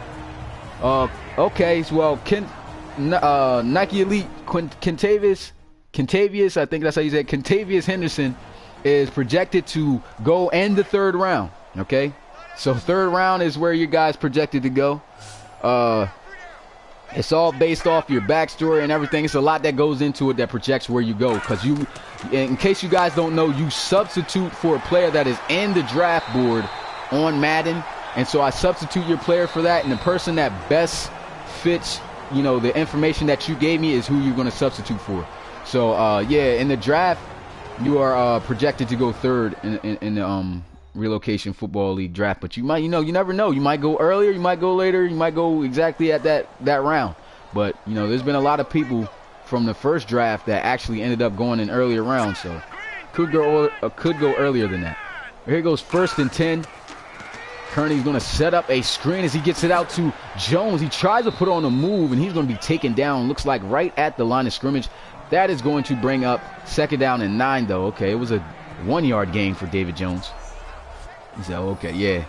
Okay, well, Nike Elite, Kentavious, I think that's how you say it, Kentavious Henderson is projected to go in the 3rd round, okay? So 3rd round is where you guys projected to go. It's all based off your backstory and everything. It's a lot that goes into it that projects where you go. Because you, in case you guys don't know, you substitute for a player that is in the draft board on Madden. And so I substitute your player for that. And the person that best fits, you know, the information that you gave me is who you're going to substitute for. So, yeah, in the draft, you are projected to go 3rd in the Relocation Football League draft. But you might, you know, you never know. You might go earlier, you might go later, you might go exactly at that round. But, you know, there's been a lot of people from the 1st draft that actually ended up going in earlier rounds. So could go earlier than that. Here goes 1st and 10. Kearney's going to set up a screen as he gets it out to Jones. He tries to put on a move, and he's going to be taken down, looks like right at the line of scrimmage. That is going to bring up 2nd down and 9, though. Okay, it was a 1-yard gain for David Jones. He said, okay, yeah.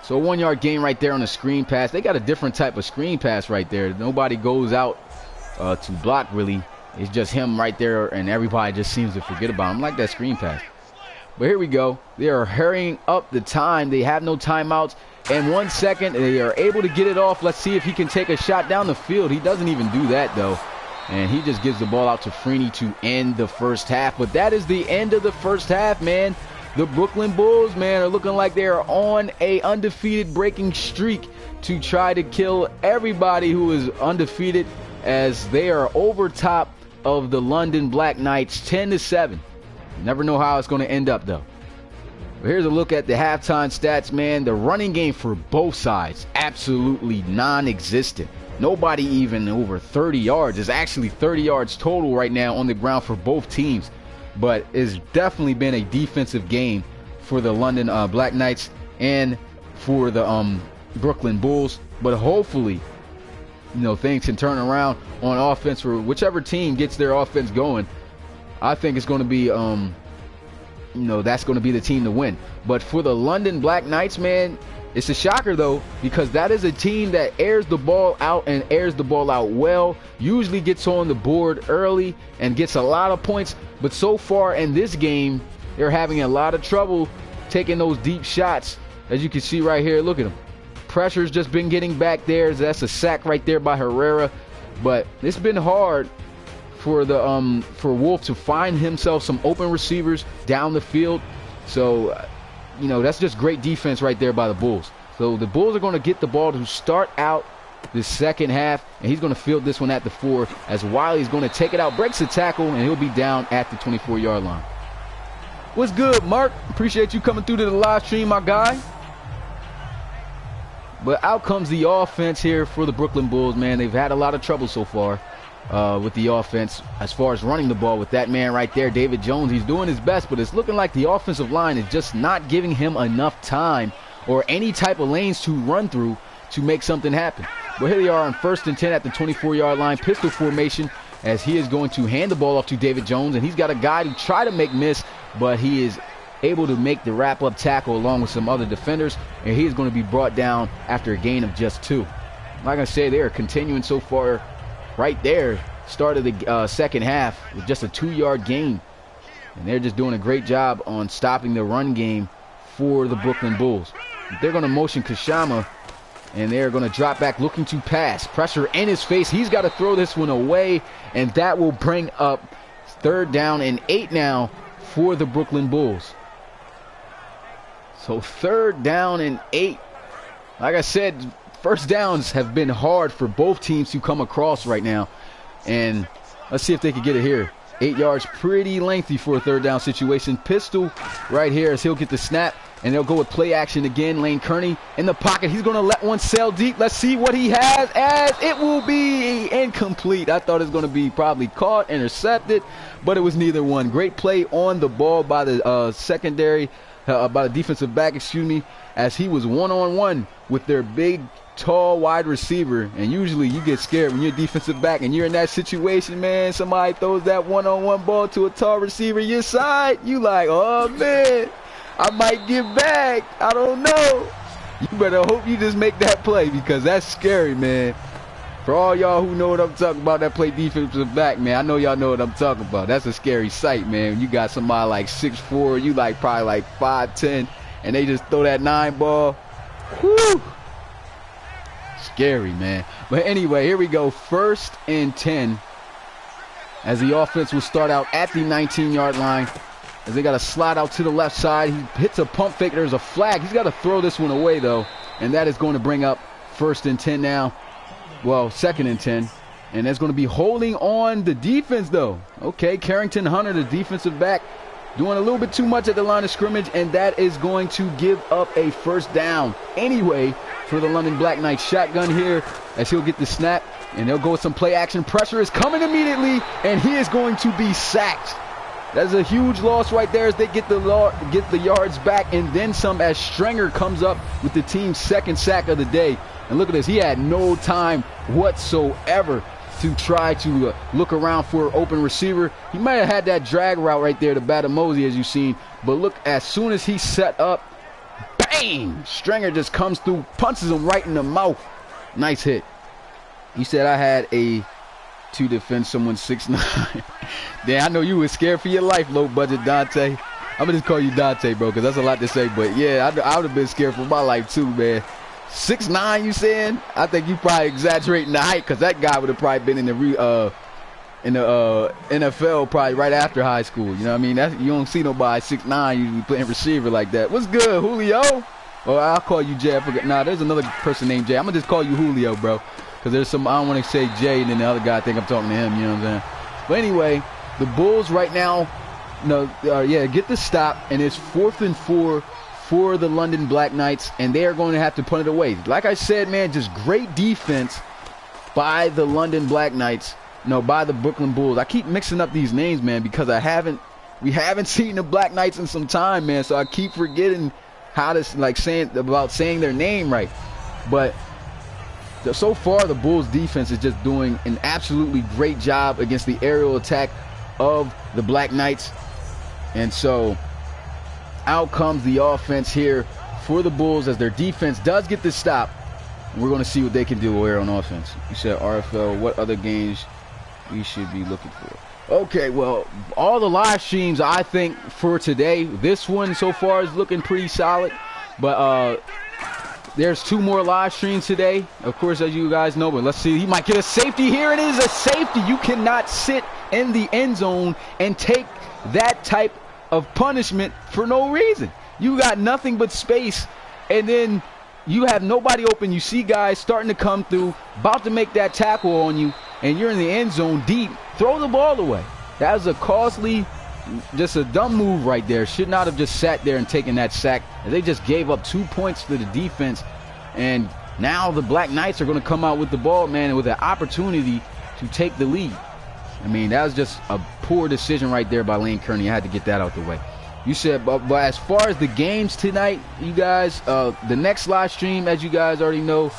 So a 1-yard gain right there on the screen pass. They got a different type of screen pass right there. Nobody goes out to block, really. It's just him right there, and everybody just seems to forget about him. I like that screen pass. But here we go. They are hurrying up the time. They have no timeouts. And 1 second, they are able to get it off. Let's see if he can take a shot down the field. He doesn't even do that, though. And he just gives the ball out to Freeney to end the 1st half. But that is the end of the 1st half, man. The Brooklyn Bulls, man, are looking like they are on a undefeated breaking streak to try to kill everybody who is undefeated, as they are over top of the London Black Knights 10-7. You never know how it's going to end up, though. But here's a look at the halftime stats, man. The running game for both sides, absolutely non-existent. Nobody even over 30 yards. It's actually 30 yards total right now on the ground for both teams. But it's definitely been a defensive game for the London Black Knights and for the Brooklyn Bulls. But hopefully, you know, things can turn around on offense for whichever team gets their offense going. I think it's going to be, you know, that's going to be the team to win. But for the London Black Knights, man, it's a shocker, though, because that is a team that airs the ball out and airs the ball out well, usually gets on the board early and gets a lot of points. But so far in this game, they're having a lot of trouble taking those deep shots. As you can see right here, look at them. Pressure's just been getting back there. That's a sack right there by Herrera. But it's been hard for the for Wolf to find himself some open receivers down the field. So, you know, that's just great defense right there by the Bulls. So the Bulls are going to get the ball to start out the second half, and he's going to field this one at the 4 as Wiley's going to take it out, breaks the tackle, and he'll be down at the 24-yard line. What's good, Mark? Appreciate you coming through to the live stream, my guy. But out comes the offense here for the Brooklyn Bulls, man. They've had a lot of trouble so far with the offense as far as running the ball with that man right there, David Jones. He's doing his best, but it's looking like the offensive line is just not giving him enough time or any type of lanes to run through to make something happen. But here they are on 1st and 10 at the 24-yard line, pistol formation, as he is going to hand the ball off to David Jones, and he's got a guy to try to make miss, but he is able to make the wrap-up tackle along with some other defenders, and he is going to be brought down after a gain of just 2. Like I say, they are continuing so far right there, start of the second half with just a 2-yard gain, and they're just doing a great job on stopping the run game for the Brooklyn Bulls. They're going to motion Kashama, and they're going to drop back looking to pass. Pressure in his face. He's got to throw this one away, and that will bring up 3rd down and 8 now for the Brooklyn Bulls. So 3rd down and 8. Like I said, first downs have been hard for both teams to come across right now. And let's see if they can get it here. 8 yards, pretty lengthy for a 3rd down situation. Pistol right here as he'll get the snap. And they'll go with play action again. Lane Kearney in the pocket. He's going to let one sail deep. Let's see what he has, as it will be incomplete. I thought it was going to be probably caught, intercepted, but it was neither one. Great play on the ball by the secondary, by the defensive back, as he was one-on-one with their big, tall wide receiver. And usually you get scared when you're a defensive back and you're in that situation, man. Somebody throws that one-on-one ball to a tall receiver your side. You like, oh, man, I might get back. I don't know. You better hope you just make that play, because that's scary, man. For all y'all who know what I'm talking about, that play defensive back, man, I know y'all know what I'm talking about. That's a scary sight, man. You got somebody like 6'4", you like probably like 5'10", and they just throw that 9 ball. Whew. Scary, man. But anyway, here we go. 1st and 10 as the offense will start out at the 19-yard line. As they got to slide out to the left side. He hits a pump fake. There's a flag. He's got to throw this one away, though. And that is going to bring up 1st and 10 now. Well, 2nd and 10. And that's going to be holding on the defense, though. Okay, Carrington Hunter, the defensive back, doing a little bit too much at the line of scrimmage. And that is going to give up a 1st down anyway for the London Black Knights. Shotgun here as he'll get the snap. And they'll go with some play action. Pressure is coming immediately. And he is going to be sacked. That's a huge loss right there as they get the yards back and then some, as Strenger comes up with the team's 2nd sack of the day. And look at this. He had no time whatsoever to try to look around for an open receiver. He might have had that drag route right there to Batamosi, as you've seen. But look, as soon as he set up, bang! Strenger just comes through, punches him right in the mouth. Nice hit. He said I had to defend someone 6'9". Damn, I know you was scared for your life, low budget Dante. I'm gonna just call you Dante, bro, because that's a lot to say. But yeah, I would have been scared for my life too, man. 6'9", you saying? I think you probably exaggerating the height, because that guy would have probably been in the NFL probably right after high school. You know what I mean? You don't see nobody 6'9" usually playing receiver like that. What's good, Julio? Or I'll call you Jay. I forget. Nah, there's another person named Jay. I'm gonna just call you Julio, bro. Because there's some, I don't want to say Jay, and then the other guy, I think I'm talking to him, you know what I'm saying? But anyway, the Bulls right now, get the stop, and it's 4th and 4 for the London Black Knights, and they are going to have to punt it away. Like I said, man, just great defense by the London Black Knights, by the Brooklyn Bulls. I keep mixing up these names, man, because we haven't seen the Black Knights in some time, man, so I keep forgetting how to, saying their name right. But so far, the Bulls defense is just doing an absolutely great job against the aerial attack of the Black Knights. And so out comes the offense here for the Bulls as their defense does get the stop. We're going to see what they can do here on offense. You said RFL, what other games we should be looking for? Okay, well, all the live streams, I think, for today, this one so far is looking pretty solid. But There's 2 more live streams today, of course, as you guys know, but let's see. He might get a safety here. It is a safety. You cannot sit in the end zone and take that type of punishment for no reason. You got nothing but space, and then you have nobody open. You see guys starting to come through, about to make that tackle on you, and you're in the end zone deep. Throw the ball away. That was a costly, just a dumb move right there. Should not have just sat there and taken that sack. They just gave up 2 points to the defense, and now the Black Knights are going to come out with the ball, man, with an opportunity to take the lead. I mean, that was just a poor decision right there by Lane Kearney. I had to get that out the way. You said, but as far as the games tonight, you guys, the next live stream, as you guys already know,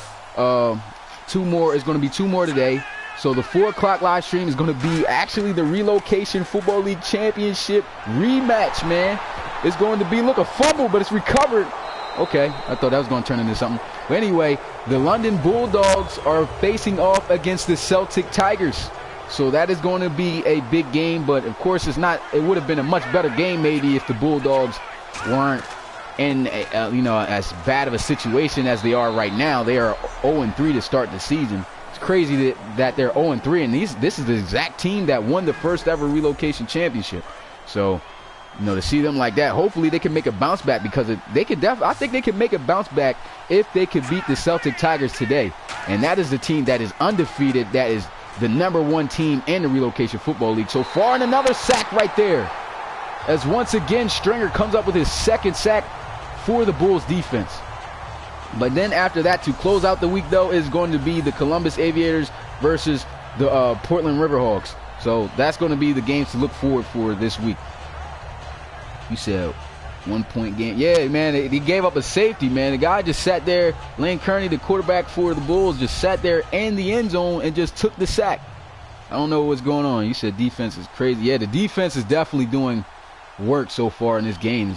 2 more is going to be 2 more today. So the 4 o'clock live stream is going to be actually the Relocation Football League Championship rematch, man. It's going to be, look, a fumble, but it's recovered. Okay, I thought that was going to turn into something. But anyway, the London Bulldogs are facing off against the Celtic Tigers. So that is going to be a big game, but of course it's not. It would have been a much better game maybe if the Bulldogs weren't in as bad of a situation as they are right now. They are 0-3 to start the season. It's crazy that they're 0-3, and this is the exact team that won the first ever Relocation Championship. So, to see them like that, hopefully they can make a bounce back, because they could I think they can make a bounce back if they could beat the Celtic Tigers today. And that is the team that is undefeated, that is the #1 team in the Relocation Football League so far. And another sack right there, as once again Stringer comes up with his 2nd sack for the Bulls defense. But then after that, to close out the week though, is going to be the Columbus Aviators versus the Portland Riverhawks. So that's going to be the games to look forward for this week. You said 1-point game. Yeah, man, he gave up a safety, man. The guy just sat there. Lane Kearney, the quarterback for the Bulls, just sat there in the end zone and just took the sack. I don't know what's going on. You said defense is crazy. Yeah, the defense is definitely doing work so far in this game.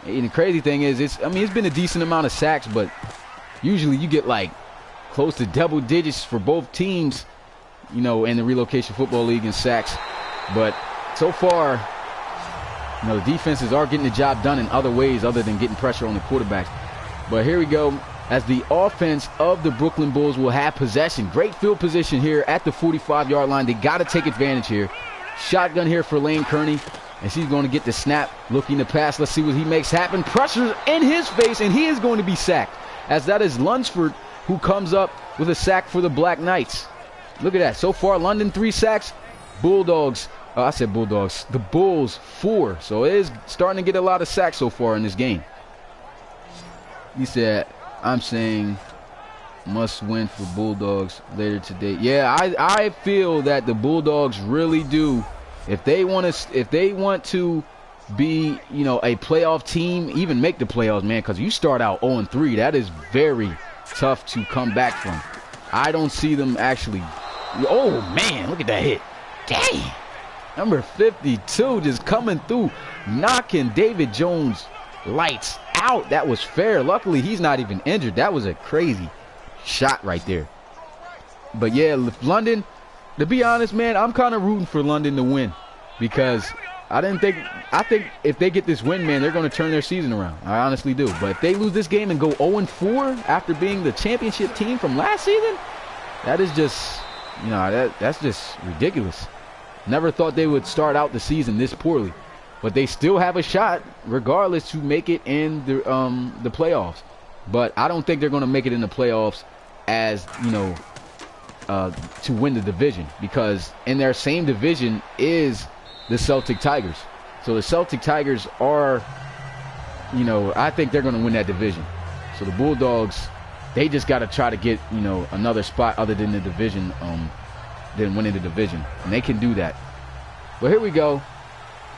And the crazy thing is, it's been a decent amount of sacks, but usually you get like close to double digits for both teams, in the Relocation Football League in sacks. But so far, the defenses are getting the job done in other ways other than getting pressure on the quarterbacks. But here we go, as the offense of the Brooklyn Bulls will have possession. Great field position here at the 45-yard line. They got to take advantage here. Shotgun here for Lane Kearney, and she's going to get the snap, looking to pass. Let's see what he makes happen. Pressure in his face, and he is going to be sacked, as that is Lunsford who comes up with a sack for the Black Knights. Look at that. So far, London 3 sacks, Bulldogs. I said Bulldogs. The Bulls 4. So it is starting to get a lot of sacks so far in this game. He said, I'm saying must win for Bulldogs later today. Yeah, I feel that the Bulldogs really do. If they want to be, a playoff team, even make the playoffs, man, because you start out 0-3, that is very tough to come back from. I don't see them actually. Oh man, look at that hit. Dang. Number 52 just coming through, knocking David Jones lights out. That was fair. Luckily, he's not even injured. That was a crazy shot right there. But yeah, London, to be honest, man, I'm kind of rooting for London to win, because I think if they get this win, man, they're going to turn their season around. I honestly do. But if they lose this game and go 0-4 after being the championship team from last season, that is just, that's just ridiculous. Never thought they would start out the season this poorly, but they still have a shot, regardless, to make it in the playoffs. But I don't think they're going to make it in the playoffs as to win the division, because in their same division is the Celtic Tigers. So the Celtic Tigers are, I think they're going to win that division. So the Bulldogs, they just got to try to get another spot other than the division. Than winning the division, and they can do that. But here we go,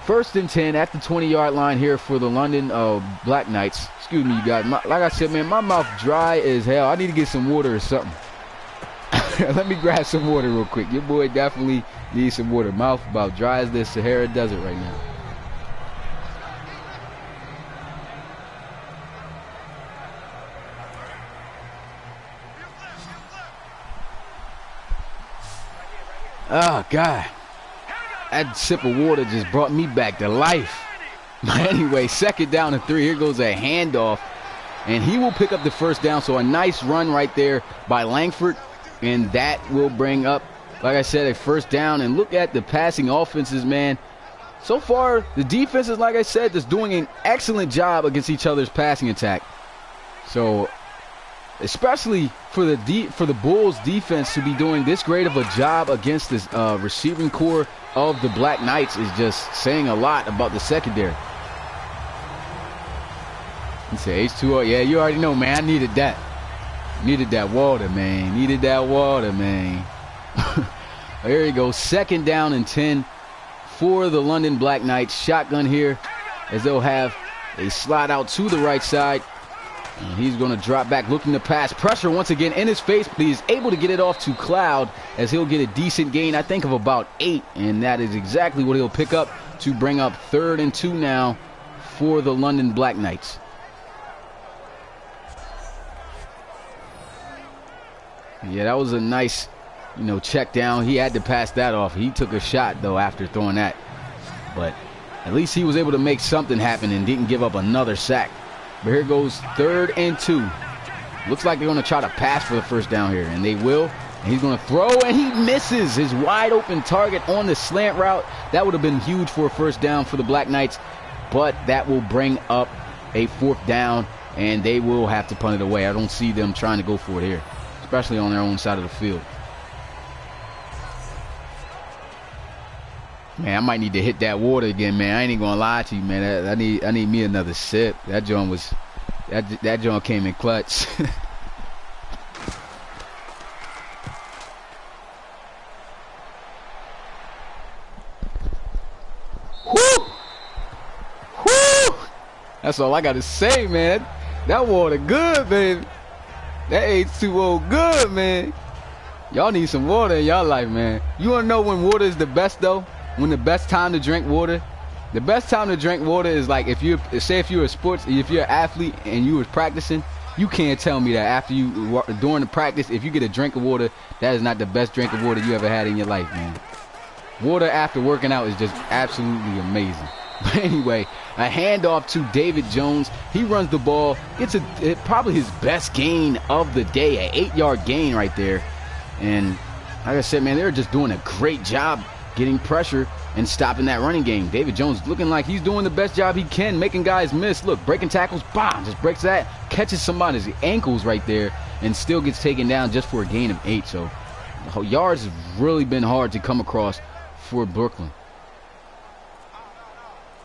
1st and 10 at the 20-yard line here for the London Black Knights. Excuse me, you guys. Like I said, man, my mouth dry as hell. I need to get some water or something. Let me grab some water real quick. Your boy definitely needs some water. Mouth about dry as the Sahara Desert right now. Oh, God. That sip of water just brought me back to life. But anyway, 2nd down and 3. Here goes a handoff. and he will pick up the first down. So a nice run right there by Langford, and that will bring up, like I said, a first down. And look at the passing offenses, man. So far, the defense is, like I said, just doing an excellent job against each other's passing attack. So, especially for the Bulls defense to be doing this great of a job against this receiving core of the Black Knights is just saying a lot about the secondary. He said H2O. Yeah, you already know, man. I needed that. Needed that water, man. Needed that water, man. There you go. 2nd down and 10 for the London Black Knights. Shotgun here as they'll have a slide out to the right side. And he's going to drop back looking to pass. Pressure once again in his face, but he's able to get it off to Cloud as he'll get a decent gain, I think, of about 8. And that is exactly what he'll pick up to bring up 3rd and 2 now for the London Black Knights. Yeah, that was a nice, check down. He had to pass that off. He took a shot, though, after throwing that. But at least he was able to make something happen and didn't give up another sack. But here goes 3rd and 2. Looks like they're going to try to pass for the first down here, and they will. And he's going to throw, and he misses his wide open target on the slant route. That would have been huge for a first down for the Black Knights, but that will bring up a 4th down, and they will have to punt it away. I don't see them trying to go for it here, especially on their own side of the field. Man, I might need to hit that water again, man. I ain't even gonna lie to you, man. I need me another sip. That joint was that joint came in clutch. Woo! Woo! That's all I gotta say, man. That water good, baby. That H2O good, man. Y'all need some water in y'all life, man. You wanna know when water is the best, though? When the best time to drink water? The best time to drink water is like if you're an athlete and you was practicing, you can't tell me that after during the practice, if you get a drink of water, that is not the best drink of water you ever had in your life, man. Water after working out is just absolutely amazing. But anyway, a handoff to David Jones. He runs the ball, gets probably his best gain of the day, an 8-yard gain right there. And like I said, man, they're just doing a great job getting pressure and stopping that running game. David Jones looking like he's doing the best job he can, making guys miss. Look, breaking tackles, bam, just breaks that, catches somebody's ankles right there, and still gets taken down just for a gain of 8. So yards have really been hard to come across for Brooklyn.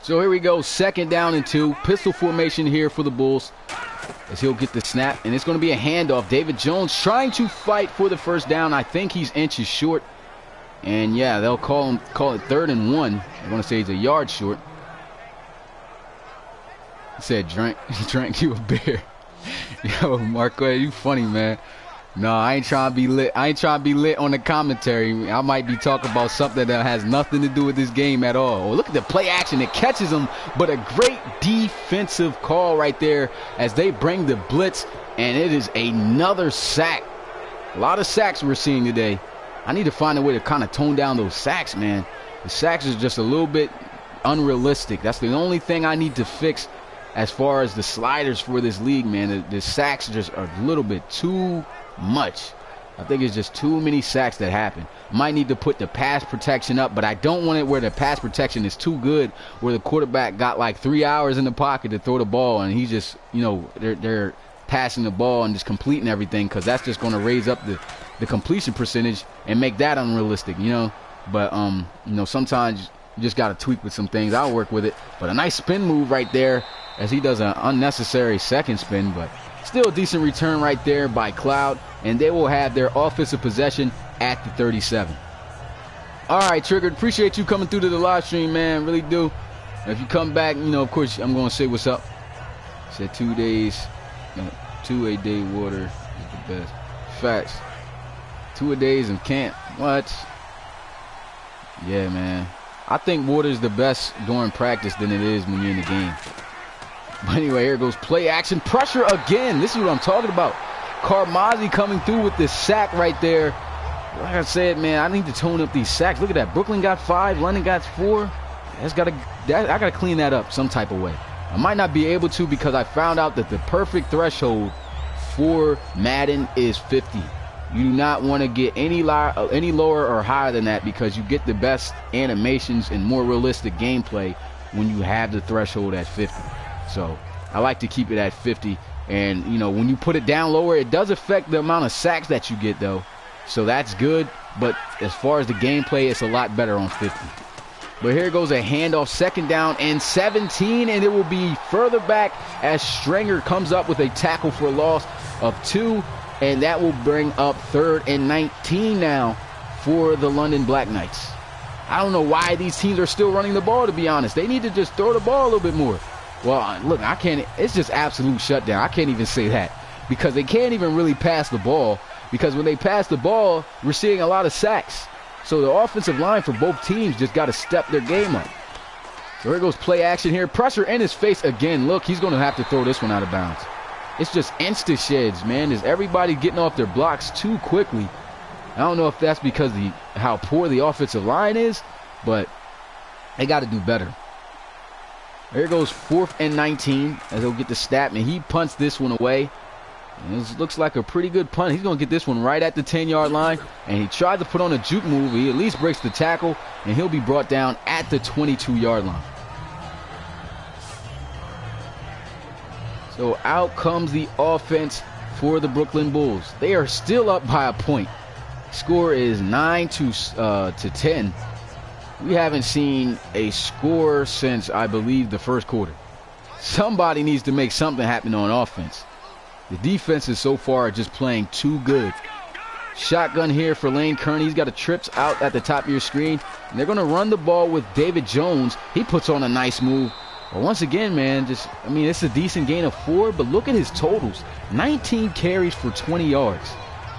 So here we go, 2nd down and 2. Pistol formation here for the Bulls as he'll get the snap, and it's going to be a handoff. David Jones trying to fight for the first down. I think he's inches short. And yeah, they'll call it 3rd and 1. I want to say he's a yard short. He said, "Drink you a beer." Yo, Marco, you funny, man. No, I ain't trying to be lit. I ain't trying to be lit on the commentary. I might be talking about something that has nothing to do with this game at all. Oh, look at the play action. It catches him, but a great defensive call right there as they bring the blitz, and it is another sack. A lot of sacks we're seeing today. I need to find a way to kind of tone down those sacks, man. The sacks is just a little bit unrealistic. That's the only thing I need to fix as far as the sliders for this league, man. The sacks just are a little bit too much. I think it's just too many sacks that happen. Might need to put the pass protection up, but I don't want it where the pass protection is too good, where the quarterback got like 3 hours in the pocket to throw the ball, and he's just, they're passing the ball and just completing everything, because that's just going to raise up the completion percentage and make that unrealistic, But, sometimes you just got to tweak with some things. I'll work with it. But a nice spin move right there as he does an unnecessary second spin, but still a decent return right there by Cloud, and they will have their offensive possession at the 37. All right, Triggered, appreciate you coming through to the live stream, man. Really do. If you come back, of course, I'm going to say what's up. Said 2 days, 2-a-day water is the best. Facts. 2 a days in camp. What? Yeah, man. I think water is the best during practice than it is when you're in the game. But anyway, here goes play action. Pressure again. This is what I'm talking about. Carmazzi coming through with this sack right there. Like I said, man, I need to tone up these sacks. Look at that. Brooklyn got 5. London got 4. I got to clean that up some type of way. I might not be able to because I found out that the perfect threshold for Madden is 50. You do not want to get any lower or higher than that because you get the best animations and more realistic gameplay when you have the threshold at 50. So I like to keep it at 50. And, you know, when you put it down lower, it does affect the amount of sacks that you get, though. So that's good. But as far as the gameplay, it's a lot better on 50. But here goes a handoff, 2nd down and 17, and it will be further back as Stringer comes up with a tackle for a loss of 2, and that will bring up 3rd and 19 now for the London Black Knights. I don't know why these teams are still running the ball, to be honest. They need to just throw the ball a little bit more. Well, look, I can't. It's just absolute shutdown. I can't even say that because they can't even really pass the ball because when they pass the ball, we're seeing a lot of sacks. So the offensive line for both teams just got to step their game up. So here goes play action here. Pressure in his face again. Look, he's going to have to throw this one out of bounds. It's just insta sheds, man. Is everybody getting off their blocks too quickly? I don't know if that's because how poor the offensive line is, but they got to do better. Here goes 4th and 19 as he'll get the snap, and he punts this one away. And this looks like a pretty good punt. He's going to get this one right at the 10-yard line, and he tried to put on a juke move. He at least breaks the tackle, and he'll be brought down at the 22-yard line. So out comes the offense for the Brooklyn Bulls. They are still up by a point. Score is 9 to 10. We haven't seen a score since, I believe, the first quarter. Somebody needs to make something happen on offense. The defenses so far are just playing too good. Shotgun here for Lane Kearney. He's got a trips out at the top of your screen. And they're going to run the ball with David Jones. He puts on a nice move. But once again, man, it's a decent gain of 4, but look at his totals. 19 carries for 20 yards.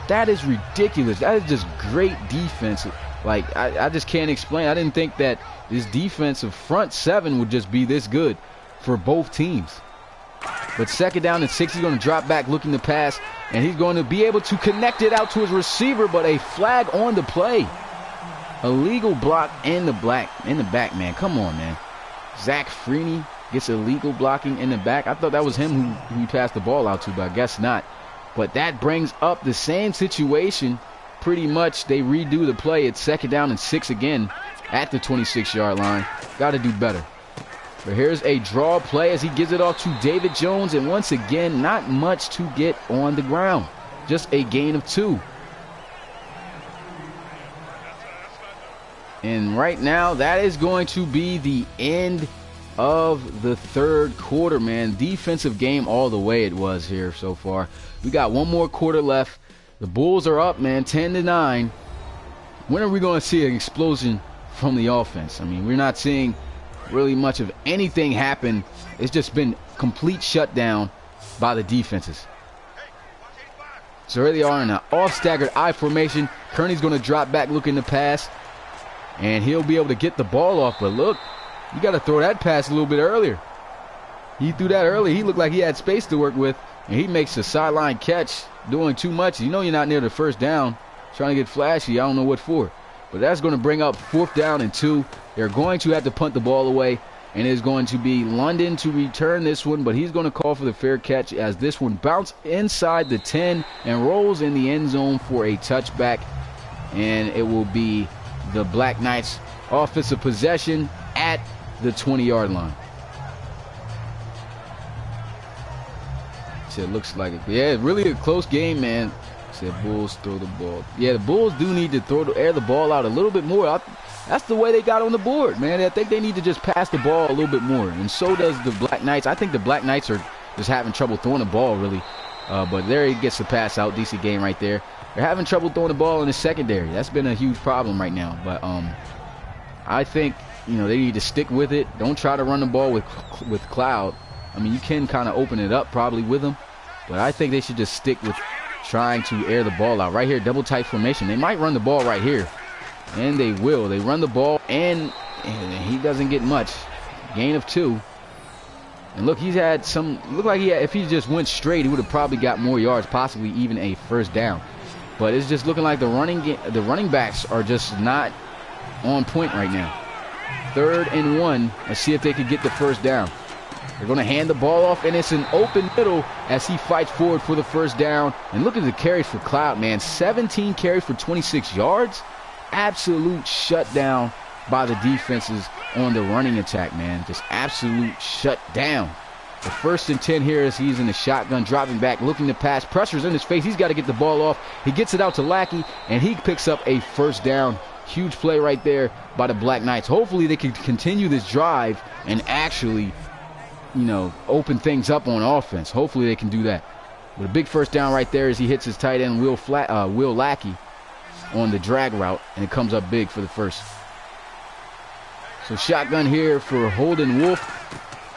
That is ridiculous. That is just great defense. Like, I just can't explain. I didn't think that this defensive front 7 would just be this good for both teams. But 2nd down and 6, he's going to drop back looking to pass, and he's going to be able to connect it out to his receiver, but a flag on the play. Illegal block in the back, man. Come on, man. Zach Freeney gets illegal blocking in the back. I thought that was him who he passed the ball out to, but I guess not. But that brings up the same situation. Pretty much they redo the play. It's 2nd down and 6 again at the 26-yard line. Got to do better. But here's a draw play as he gives it off to David Jones. And once again, not much to get on the ground. Just a gain of 2. And right now, that is going to be the end of the 3rd quarter, man. Defensive game all the way it was here so far. We got one more quarter left. The Bulls are up, man, 10-9. When are we going to see an explosion from the offense? I mean, we're not seeing really much of anything happen. It's just been complete shutdown by the defenses. So here they are in an off-staggered I formation. Kearney's going to drop back looking to pass. And he'll be able to get the ball off. But look, you got to throw that pass a little bit earlier. He threw that early. He looked like he had space to work with. And he makes a sideline catch, doing too much. You know you're not near the 1st down. Trying to get flashy. I don't know what for. But that's going to bring up 4th down and 2. They're going to have to punt the ball away. And it's going to be London to return this one. But he's going to call for the fair catch as this one bounced inside the 10 and rolls in the end zone for a touchback. And it will be the Black Knights offensive possession at the 20-yard line. So it looks like it. Yeah, really a close game, man. Said Bulls throw the ball. Yeah, the Bulls do need to air the ball out a little bit more. That's the way they got on the board, man. I think they need to just pass the ball a little bit more. And so does the Black Knights. I think the Black Knights are just having trouble throwing the ball, really. But there he gets the pass out. Decent game right there. They're having trouble throwing the ball in the secondary. That's been a huge problem right now. But I think, you know, they need to stick with it. Don't try to run the ball with Cloud. I mean, you can kind of open it up probably with him. But I think they should just stick with trying to air the ball out. Right here, double tight formation. They might run the ball right here. And they will. They run the ball, and he doesn't get much. Gain of 2. And look, he's had some. Look like if he just went straight, he would have probably got more yards, possibly even a 1st down. But it's just looking like the running backs are just not on point right now. 3rd and 1. Let's see if they can get the 1st down. They're going to hand the ball off, and it's an open middle as he fights forward for the first down. And look at the carries for Cloud, man. 17 carries for 26 yards. Absolute shutdown by the defenses on the running attack, man. Just absolute shutdown. The 1st and 10 here as he's in the shotgun, dropping back, looking to pass. Pressure's in his face. He's got to get the ball off. He gets it out to Lackey, and he picks up a first down. Huge play right there by the Black Knights. Hopefully they can continue this drive and actually, you know, open things up on offense. Hopefully they can do that. But a big first down right there as he hits his tight end, Will Lackey, on the drag route, and it comes up big for the first. So shotgun here for Holden Wolf.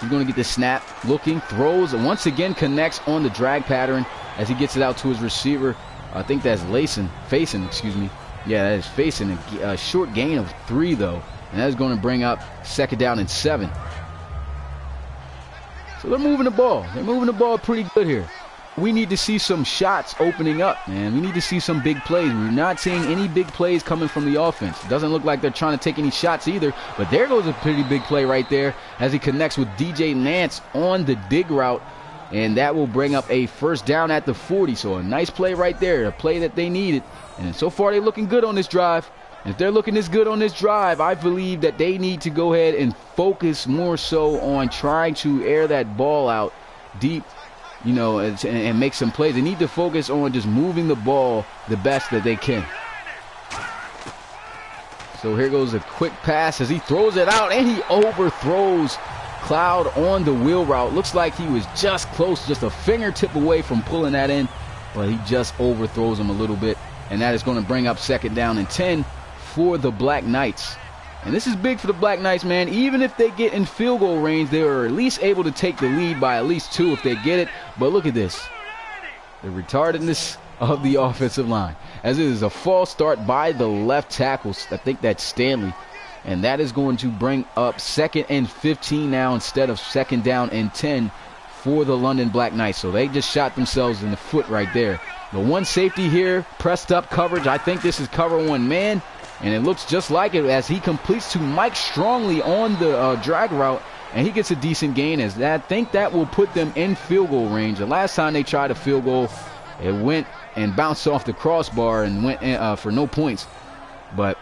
He's going to get the snap, looking, throws, and once again connects on the drag pattern as he gets it out to his receiver. I think that's Facing, excuse me. Yeah, that is Facing. A short gain of 3, though, and that's going to bring up 2nd down and 7. So they're moving the ball. They're moving the ball pretty good here. We need to see some shots opening up, man. We need to see some big plays. We're not seeing any big plays coming from the offense. It doesn't look like they're trying to take any shots either, but there goes a pretty big play right there as he connects with DJ Nance on the dig route, and that will bring up a first down at the 40. So a nice play right there, a play that they needed. And so far they're looking good on this drive. And if they're looking this good on this drive, I believe that they need to go ahead and focus more so on trying to air that ball out deep, you know, and make some plays. They need to focus on just moving the ball the best that they can. So here goes a quick pass as he throws it out, and he overthrows Cloud on the wheel route. Looks like he was just close, just a fingertip away from pulling that in, but he just overthrows him a little bit. And that is going to bring up 2nd down and 10 for the Black Knights. And this is big for the Black Knights, man. Even if they get in field goal range, they are at least able to take the lead by at least 2 if they get it. But look at this. The retardedness of the offensive line. As it is a false start by the left tackle. I think that's Stanley. And that is going to bring up 2nd and 15 now instead of 2nd down and 10 for the London Black Knights. So they just shot themselves in the foot right there. The one safety here, pressed up coverage. I think this is cover 1 man. And it looks just like it as he completes to Mike Strongly on the drag route. And he gets a decent gain as that. I think that will put them in field goal range. The last time they tried a field goal, it went and bounced off the crossbar and went in, for no points. But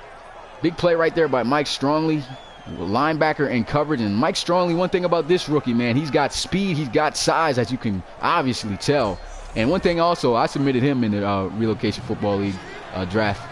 big play right there by Mike Strongly, linebacker in coverage. And Mike Strongly, one thing about this rookie, man, he's got speed, he's got size, as you can obviously tell. And one thing also, I submitted him in the Relocation Football League draft.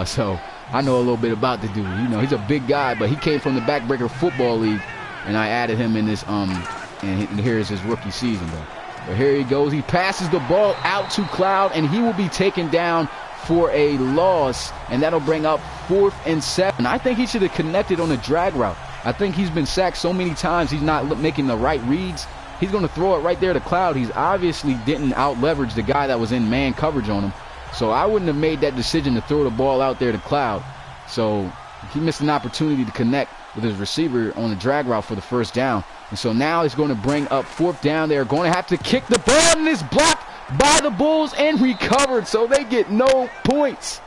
So I know a little bit about the dude. You know, he's a big guy, but he came from the Backbreaker Football League, and I added him in this. And here's his rookie season, though. But here he goes. He passes the ball out to Cloud, and he will be taken down for a loss, and that'll bring up 4th and 7. I think he should have connected on a drag route. I think he's been sacked so many times he's not making the right reads. He's going to throw it right there to Cloud. He's obviously didn't out-leverage the guy that was in man coverage on him. So I wouldn't have made that decision to throw the ball out there to Cloud. So he missed an opportunity to connect with his receiver on the drag route for the first down. And so now he's going to bring up 4th down. They're going to have to kick the ball, and it's blocked by the Bulls and recovered. So they get no points.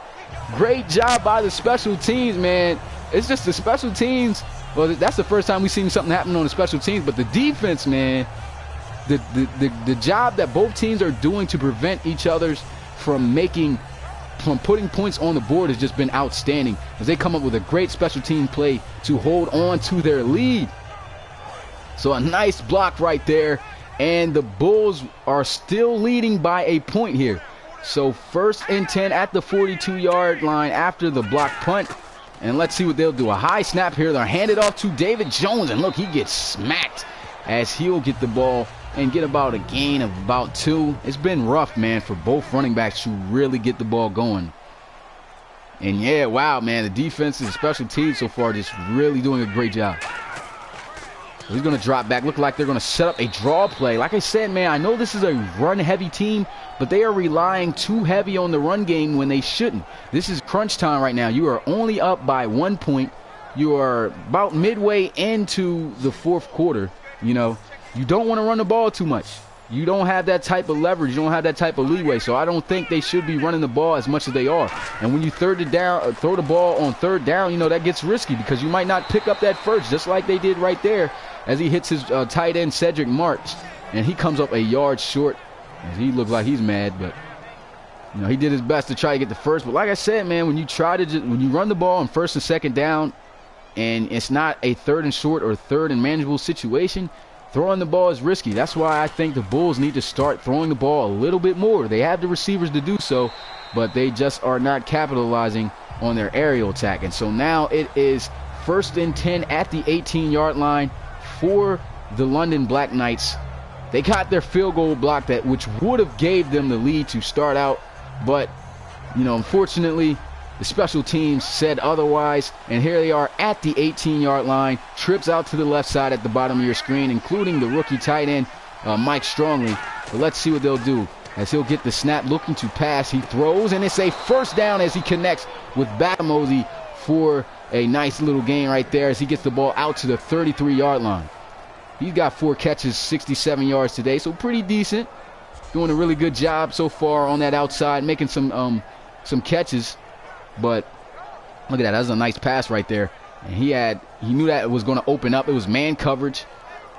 Great job by the special teams, man. It's just the special teams. Well, that's the first time we've seen something happen on the special teams. But the defense, man, the job that both teams are doing to prevent each other's from putting points on the board has just been outstanding as they come up with a great special team play to hold on to their lead. So a nice block right there, and the Bulls are still leading by a point here. So 1st and 10 at the 42-yard line after the block punt. And let's see what they'll do. A high snap here. They'll hand it off to David Jones, and look, he gets smacked as he'll get the ball and get about a gain of about 2. It's been rough, man, for both running backs to really get the ball going. And yeah, wow, man, the defense and the special teams so far just really doing a great job. So he's going to drop back. Look like they're going to set up a draw play. Like I said, man, I know this is a run-heavy team, but they are relying too heavy on the run game when they shouldn't. This is crunch time right now. You are only up by 1 point. You are about midway into the 4th quarter. You know, you don't want to run the ball too much. You don't have that type of leverage. You don't have that type of leeway. So I don't think they should be running the ball as much as they are. And when you throw the ball on 3rd down, you know, that gets risky because you might not pick up that first, just like they did right there as he hits his tight end Cedric March, and he comes up a yard short. As he looks like he's mad, but you know, he did his best to try to get the first. But like I said, man, when you run the ball on first and second down, and it's not a third and short or third and manageable situation, throwing the ball is risky. That's why I think the Bulls need to start throwing the ball a little bit more. They have the receivers to do so, but they just are not capitalizing on their aerial attack. And so now it is 1st and 10 at the 18-yard line for the London Black Knights. They got their field goal blocked, which would have gave them the lead to start out, but you know, unfortunately, the special teams said otherwise, and here they are at the 18-yard line. Trips out to the left side at the bottom of your screen, including the rookie tight end, Mike Strongley. But let's see what they'll do as he'll get the snap, looking to pass. He throws, and it's a first down as he connects with Batamosi for a nice little gain right there as he gets the ball out to the 33-yard line. He's got 4 catches, 67 yards today, so pretty decent. Doing a really good job so far on that outside, making some catches. But look at that. That was a nice pass right there. And he knew that it was going to open up. It was man coverage.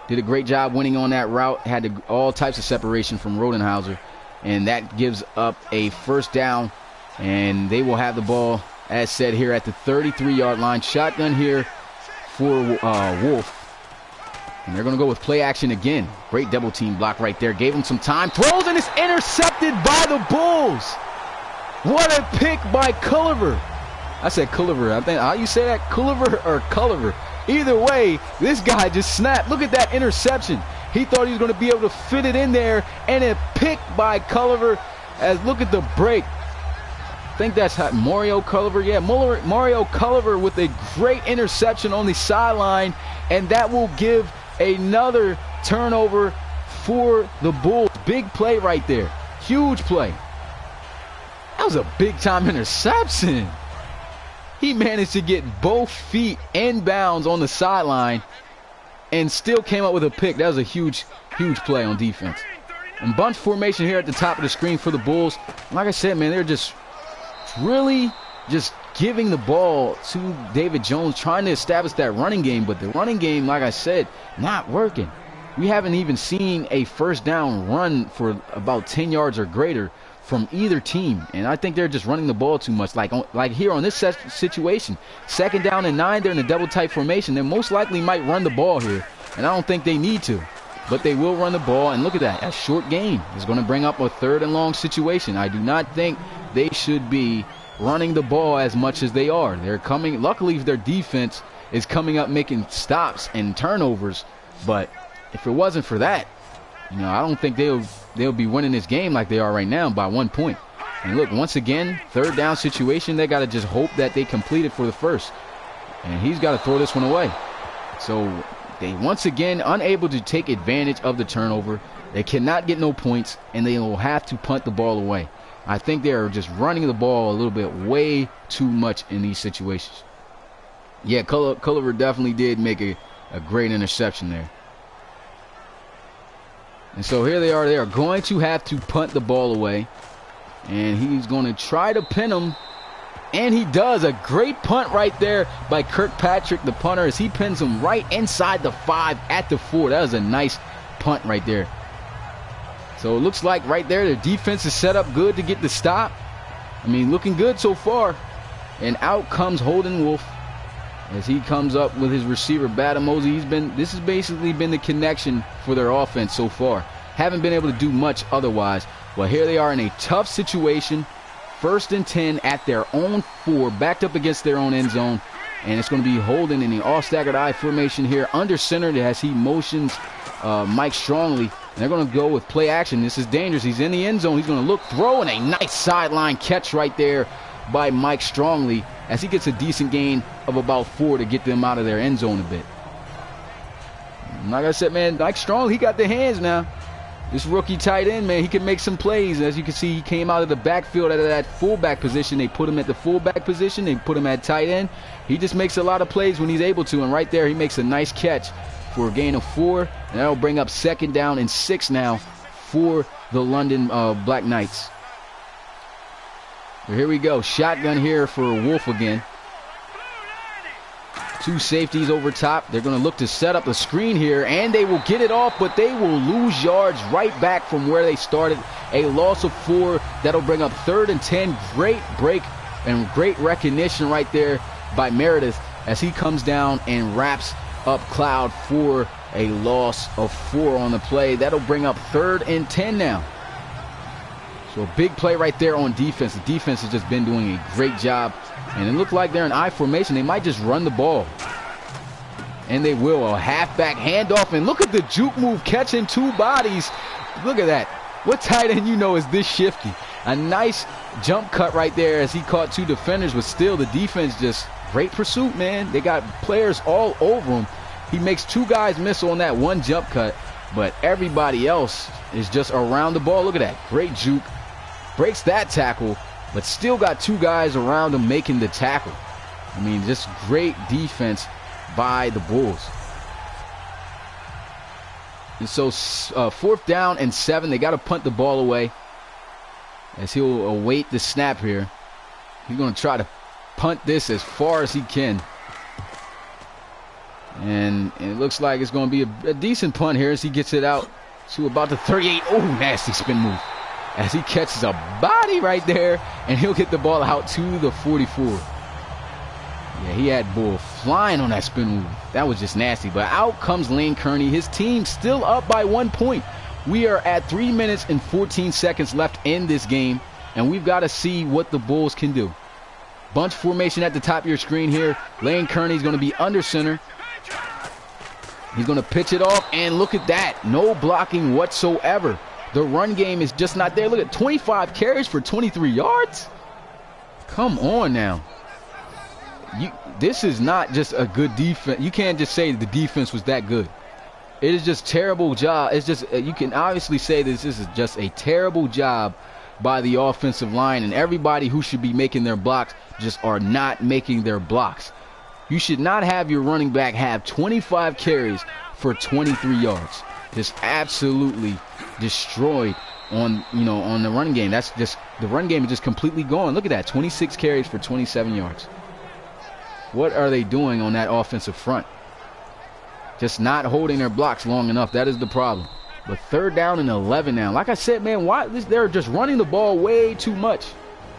Did a great job winning on that route. Had all types of separation from Rodenhauser. And that gives up a first down. And they will have the ball, as said, here at the 33-yard line. Shotgun here for Wolf. And they're going to go with play action again. Great double team block right there. Gave him some time. Throws, and it's intercepted by the Bulls. What a pick by Culliver. I said Culliver. I think, how you say that? Culliver or Culliver? Either way, this guy just snapped. Look at that interception. He thought he was going to be able to fit it in there, and a pick by Culliver. As look at the break. I think that's Mario Culliver. Yeah, Mario Culliver with a great interception on the sideline, and that will give another turnover for the Bulls. Big play right there. Huge play. That was a big-time interception. He managed to get both feet inbounds on the sideline and still came up with a pick. That was a huge, huge play on defense. And bunch formation here at the top of the screen for the Bulls. Like I said, man, they're just really just giving the ball to David Jones, trying to establish that running game. But the running game, like I said, not working. We haven't even seen a first down run for about 10 yards or greater from either team, and I think they're just running the ball too much. Like here on this situation, 2nd down and 9, they're in a double tight formation. They most likely might run the ball here, and I don't think they need to, but they will run the ball. And look at that, a short gain is going to bring up a 3rd and long situation. I do not think they should be running the ball as much as they are. They're coming, luckily their defense is coming up making stops and turnovers, but if it wasn't for that, you know, I don't think they'll be winning this game like they are right now by 1 point. And look, once again, 3rd down situation, they got to just hope that they complete it for the first. And he's got to throw this one away. So they once again unable to take advantage of the turnover. They cannot get no points, and they will have to punt the ball away. I think they are just running the ball a little bit way too much in these situations. Yeah, Culliver definitely did make a great interception there. And so here they are. They are going to have to punt the ball away. And he's going to try to pin him. And he does. A great punt right there by Kirkpatrick, the punter, as he pins him right inside the 5 at the 4. That was a nice punt right there. So it looks like right there the defense is set up good to get the stop. I mean, looking good so far. And out comes Holden Wolf as he comes up with his receiver, Batamosi. This has basically been the connection for their offense so far. Haven't been able to do much otherwise. Well, here they are in a tough situation. 1st and 10 at their own 4, backed up against their own end zone. And it's going to be Holden in the all-staggered I formation here, under center as he motions Mike Strongley. And they're going to go with play action. This is dangerous. He's in the end zone. He's going to look, throw, and a nice sideline catch right there by Mike Strongley, as he gets a decent gain of about 4 to get them out of their end zone a bit. Like I said, man, Mike Strongley, he got the hands now. This rookie tight end, man, he can make some plays. As you can see, he came out of the backfield out of that fullback position. They put him at the fullback position. They put him at tight end. He just makes a lot of plays when he's able to, and right there he makes a nice catch for a gain of 4. And that'll bring up 2nd down and 6 now for the London Black Knights. So here we go. Shotgun here for Wolf again. Two safeties over top. They're going to look to set up the screen here, and they will get it off, but they will lose yards right back from where they started. A loss of 4. That'll bring up 3rd and 10. Great break and great recognition right there by Meredith as he comes down and wraps up Cloud for a loss of 4 on the play. That'll bring up 3rd and 10 now. So a big play right there on defense. The defense has just been doing a great job. And it looked like they're in I formation. They might just run the ball. And they will. A halfback handoff. And look at the juke move, catching 2 bodies. Look at that. What tight end you know is this shifty? A nice jump cut right there as he caught 2 defenders. But still, the defense just great pursuit, man. They got players all over him. He makes 2 guys miss on that 1 jump cut. But everybody else is just around the ball. Look at that. Great juke. Breaks that tackle, but still got 2 guys around him making the tackle. I mean, just great defense by the Bulls. And so 4th down and 7. They got to punt the ball away as he'll await the snap here. He's going to try to punt this as far as he can. And it looks like it's going to be a decent punt here as he gets it out to about the 38. Oh, nasty spin move. As he catches a body right there, and he'll get the ball out to the 44. Yeah, he had Bull flying on that spin move. That was just nasty. But out comes Lane Kearney. His team still up by 1 point. We are at 3 minutes and 14 seconds left in this game, and we've got to see what the Bulls can do. Bunch formation at the top of your screen here. Lane Kearney's going to be under center. He's going to pitch it off, and look at that. No blocking whatsoever. The run game is just not there. Look at 25 carries for 23 yards. Come on now. This is not just a good defense. You can't just say the defense was that good. It is just terrible job. It's just, you can obviously say this is just a terrible job by the offensive line, and everybody who should be making their blocks just are not making their blocks. You should not have your running back have 25 carries for 23 yards. Just absolutely destroyed on the run game. That's just, the run game is just completely gone. Look at that, 26 carries for 27 yards. What are they doing on that offensive front? Just not holding their blocks long enough. That is the problem. But 3rd down and 11 now. Like I said, man, they're just running the ball way too much.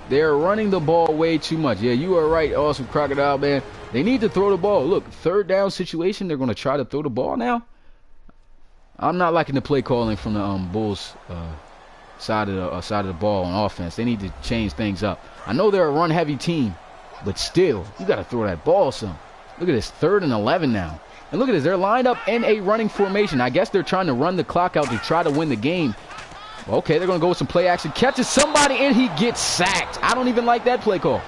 They're running the ball way too much. Yeah, you are right, Awesome Crocodile, man. They need to throw the ball. Look, 3rd down situation. They're going to try to throw the ball now. I'm not liking the play calling from the Bulls side of the ball on offense. They need to change things up. I know they're a run-heavy team, but still, you got to throw that ball some. Look at this, 3rd and 11 now. And look at this, they're lined up in a running formation. I guess they're trying to run the clock out to try to win the game. Okay, they're going to go with some play action. Catches somebody, and he gets sacked. I don't even like that play call.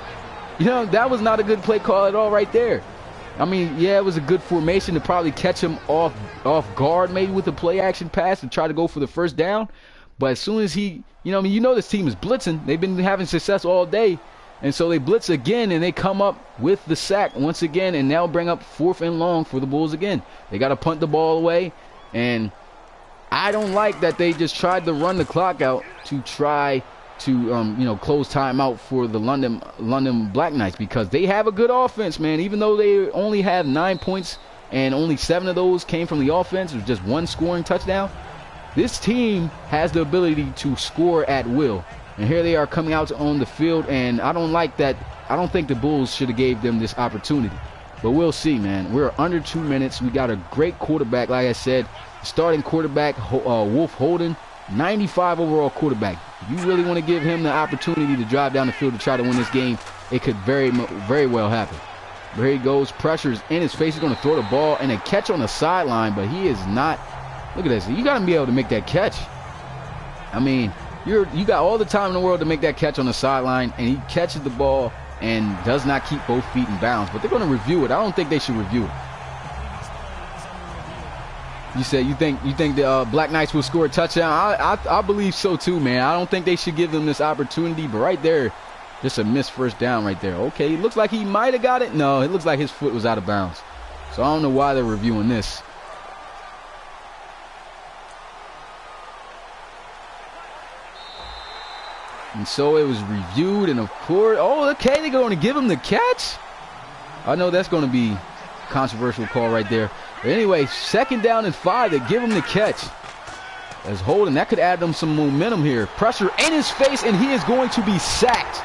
You know, that was not a good play call at all right there. I mean, yeah, it was a good formation to probably catch him off guard, maybe with a play action pass and try to go for the 1st down. But as soon as he, this team is blitzing. They've been having success all day. And so they blitz again, and they come up with the sack once again, and now bring up 4th and long for the Bulls again. They got to punt the ball away, and I don't like that they just tried to run the clock out to try to, close time out for the London Black Knights, because they have a good offense, man. Even though they only have 9 points and only 7 of those came from the offense, with just 1 scoring touchdown, this team has the ability to score at will. And here they are coming out on the field, and I don't like that. I don't think the Bulls should have gave them this opportunity. But we'll see, man. We're under 2 minutes. We got a great quarterback, like I said. Starting quarterback, Wolf Holden, 95 overall quarterback. If you really want to give him the opportunity to drive down the field to try to win this game, it could very well happen. There he goes. Pressure's in his face. He's going to throw the ball, and a catch on the sideline, but he is not. Look at this. You got to be able to make that catch. I mean, you got all the time in the world to make that catch on the sideline, and he catches the ball and does not keep both feet in bounds. But they're going to review it. I don't think they should review it. You said you think the Black Knights will score a touchdown? I believe so too, man. I don't think they should give them this opportunity. But right there, just a missed 1st down right there. Okay, it looks like he might have got it. No, it looks like his foot was out of bounds. So I don't know why they're reviewing this. And so it was reviewed, and of course, oh, okay, they're going to give him the catch. I know that's going to be controversial call right there. But anyway, 2nd down and 5. They give him the catch. As Holden, that could add them some momentum here. Pressure in his face, and he is going to be sacked.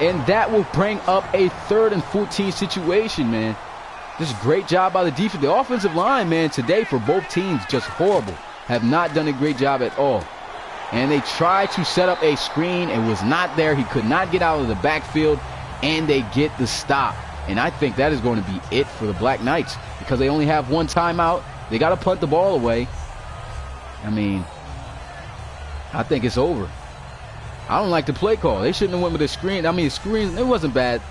And that will bring up a 3rd and 14 situation, man. Just great job by the defense. The offensive line, man, today for both teams, just horrible. Have not done a great job at all. And they tried to set up a screen. It was not there. He could not get out of the backfield. And they get the stop. And I think that is going to be it for the Black Knights, because they only have 1 timeout. They got to punt the ball away. I mean, I think it's over. I don't like the play call. They shouldn't have went with a screen. I mean, screen, it wasn't bad.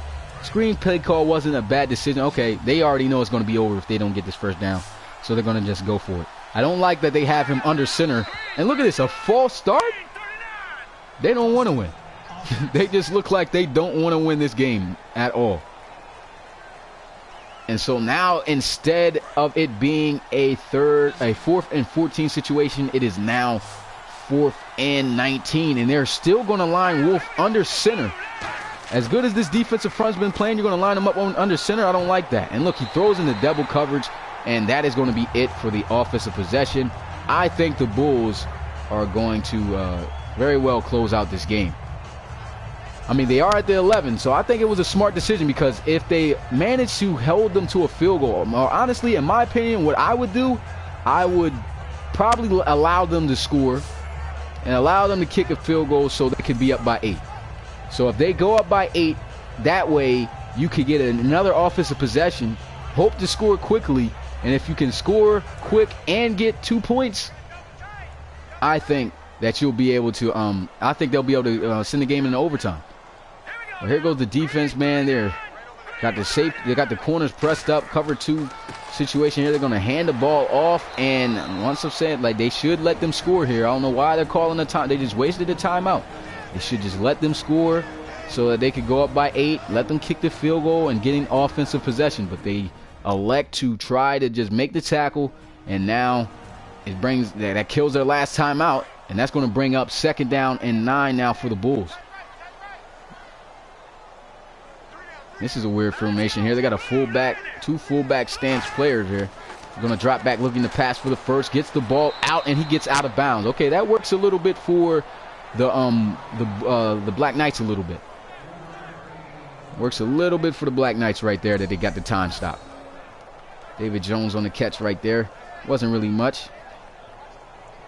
Screen play call wasn't a bad decision. Okay, they already know it's going to be over if they don't get this 1st down. So they're going to just go for it. I don't like that they have him under center. And look at this, a false start? They don't want to win. They just look like they don't want to win this game at all. And so now, instead of it being a 4th and 14 situation, it is now 4th and 19. And they're still going to line Wolf under center. As good as this defensive front's been playing, you're going to line them up under center. I don't like that. And look, he throws in the double coverage, and that is going to be it for the offensive possession. I think the Bulls are going to very well close out this game. I mean, they are at the 11, so I think it was a smart decision, because if they manage to hold them to a field goal, or honestly, in my opinion, what I would do, I would probably allow them to score and allow them to kick a field goal so they could be up by 8. So if they go up by 8, that way you could get another offensive possession, hope to score quickly, and if you can score quick and get 2 points, I think that you'll be able to, I think they'll be able to send the game into overtime. Well, here goes the defense, man. They got the corners pressed up, cover 2 situation here. They're going to hand the ball off, and once I've said, like, they should let them score here. I don't know why they're calling the time. They just wasted the timeout. They should just let them score so that they could go up by 8, let them kick the field goal and getting offensive possession. But they elect to try to just make the tackle, and now it brings that kills their last timeout, and that's going to bring up 2nd down and 9 now for the Bulls. This is a weird formation here. They got a fullback, 2 fullback stance players here. They're going to drop back looking to pass for the first. Gets the ball out, and he gets out of bounds. Okay, that works a little bit for the Black Knights a little bit. Works a little bit for the Black Knights right there that they got the time stop. David Jones on the catch right there. Wasn't really much.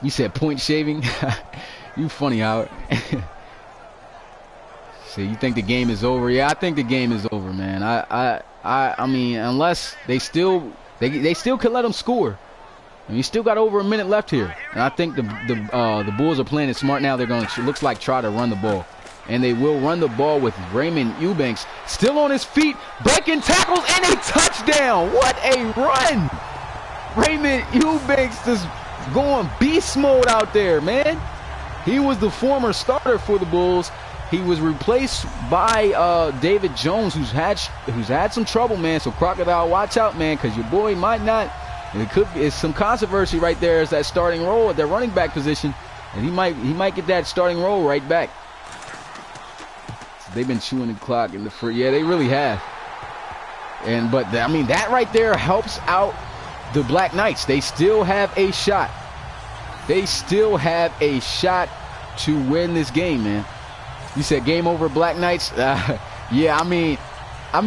You said point shaving? You funny, Howard. See, you think the game is over? Yeah, I think the game is over, man. I mean, unless they still could let them score. And you still got over a minute left here. And I think the Bulls are playing it smart now. They're going to, looks like, try to run the ball. And they will run the ball with Raymond Eubanks still on his feet, breaking tackles, and a touchdown. What a run. Raymond Eubanks just going beast mode out there, man. He was the former starter for the Bulls. He was replaced by David Jones, who's had some trouble, man. So Crocodile, watch out, man, because your boy might not. And it's some controversy right there. Is that starting role at that running back position, and he might get that starting role right back. So they've been chewing the clock in the first. Yeah, they really have. But I mean, that right there helps out the Black Knights. They still have a shot. They still have a shot to win this game, man. You said game over, Black Knights? Yeah, I mean,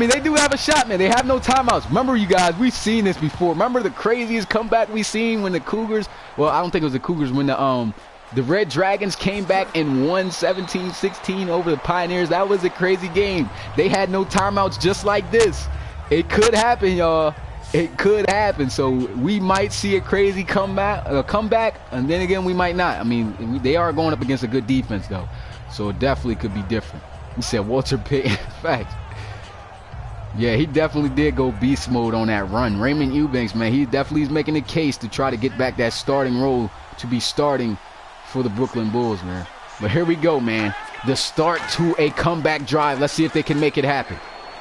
they do have a shot, man. They have no timeouts. Remember, you guys, we've seen this before. Remember the craziest comeback we seen when the Cougars, well, I don't think it was the Cougars, when the Red Dragons came back and won 17-16 over the Pioneers. That was a crazy game. They had no timeouts just like this. It could happen, y'all. It could happen. So we might see a crazy comeback, and then again, we might not. I mean, they are going up against a good defense, though. So it definitely could be different. He said Walter Payton. Facts. Yeah, he definitely did go beast mode on that run. Raymond Eubanks, man, he definitely is making a case to try to get back that starting role to be starting for the Brooklyn Bulls, man. But here we go, man. The start to a comeback drive. Let's see if they can make it happen.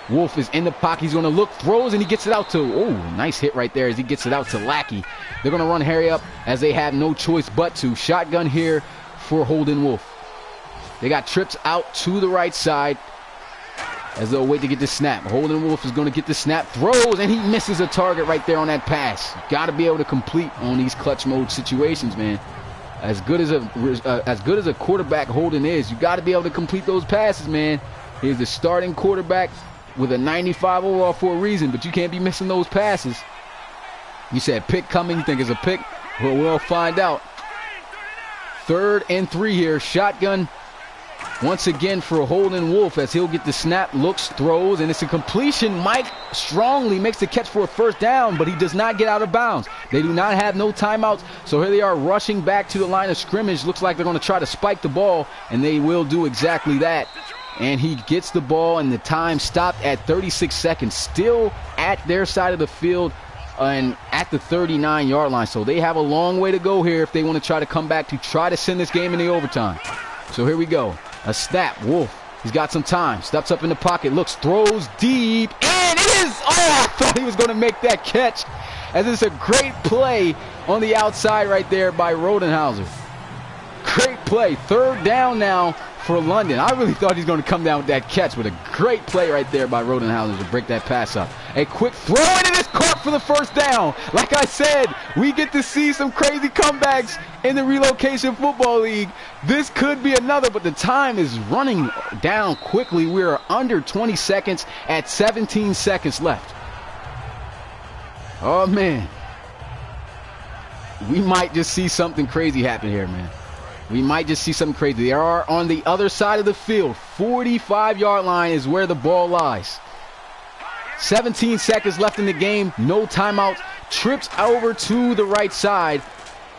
Wolf is in the pocket. He's going to look, throws, and he gets it out to, oh, nice hit right there as he gets it out to Lackey. They're going to run Harry up as they have no choice but to. Shotgun here for Holden Wolf. They got trips out to the right side. as they'll wait to get the snap. Holden Wolf is going to get the snap, throws, and he misses a target right there on that pass. Got to be able to complete on these clutch mode situations, man. As good as a quarterback Holden is, you got to be able to complete those passes, man. He's the starting quarterback with a 95 overall for a reason, but you can't be missing those passes. You said pick coming, you think it's a pick? Well, we'll find out. 3rd and 3 here. Shotgun once again for Holden Wolf as he'll get the snap, looks, throws, and it's a completion. Mike strongly makes the catch for a first down, but he does not get out of bounds. They do not have no timeouts, so here they are rushing back to the line of scrimmage. Looks like they're going to try to spike the ball, and they will do exactly that. And he gets the ball, and the time stopped at 36 seconds, still at their side of the field and at the 39-yard line. So they have a long way to go here if they want to try to come back to try to send this game in the overtime. So here we go. A snap. Wolf, he's got some time. Steps up in the pocket, looks, throws deep, and it is, oh, I thought he was going to make that catch, as it's a great play on the outside right there by Rodenhauser. Great play. 3rd down now for London. I really thought he's going to come down with that catch, but a great play right there by Rodenhauser to break that pass up. A quick throw, and it is caught for the first down. Like I said, we get to see some crazy comebacks in the Relocation Football League. This could be another, but the time is running down quickly. We are under 20 seconds at 17 seconds left. Oh, man. We might just see something crazy happen here, man. We might just see something crazy. They are on the other side of the field. 45-yard line is where the ball lies. 17 seconds left in the game. No timeouts. Trips over to the right side.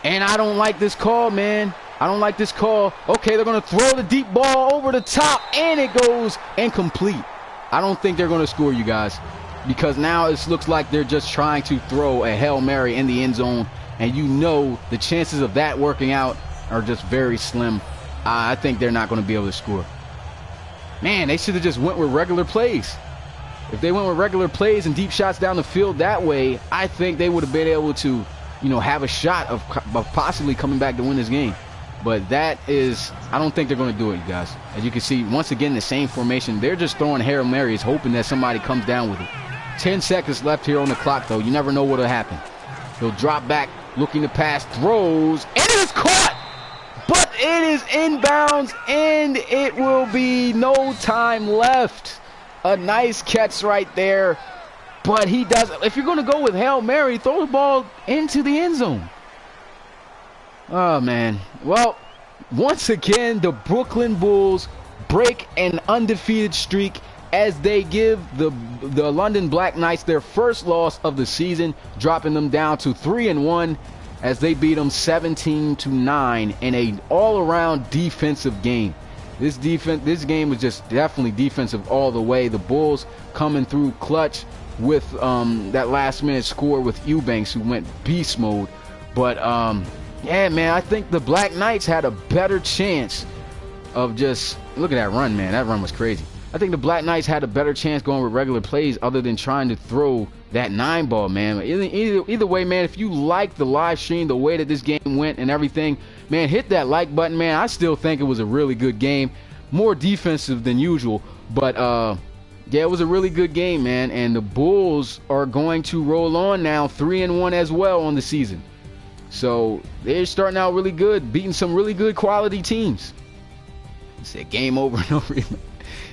And I don't like this call, man. I don't like this call. Okay, they're going to throw the deep ball over the top, and it goes incomplete. I don't think they're going to score, you guys, because now it looks like they're just trying to throw a Hail Mary in the end zone, and you know the chances of that working out are just very slim. I think they're not going to be able to score. Man, they should have just went with regular plays. If they went with regular plays and deep shots down the field that way, I think they would have been able to, you know, have a shot of possibly coming back to win this game. But that is, I don't think they're going to do it, you guys. As you can see, once again, the same formation. They're just throwing Hail Marys, hoping that somebody comes down with it. 10 seconds left here on the clock, though. You never know what will happen. He'll drop back, looking to pass, throws, and it is caught! But it is inbounds, and it will be no time left. A nice catch right there. But he does, if you're going to go with Hail Mary, throw the ball into the end zone. Oh, man. Well, once again, the Brooklyn Bulls break an undefeated streak as they give the London Black Knights their first loss of the season, dropping them down to 3-1 as they beat them 17-9 in an all-around defensive game. This game was just definitely defensive all the way. The Bulls coming through clutch with that last-minute score with Eubanks, who went beast mode. But yeah, man, I think the Black Knights had a better chance of just, look at that run, man. That run was crazy. I think the Black Knights had a better chance going with regular plays other than trying to throw that 9-ball, man. Either way, man, if you like the live stream, the way that this game went and everything, man, hit that like button, man. I still think it was a really good game. More defensive than usual, but yeah, it was a really good game, man. And the Bulls are going to roll on now 3-1 as well on the season. So they're starting out really good, beating some really good quality teams. It's a game over and over again.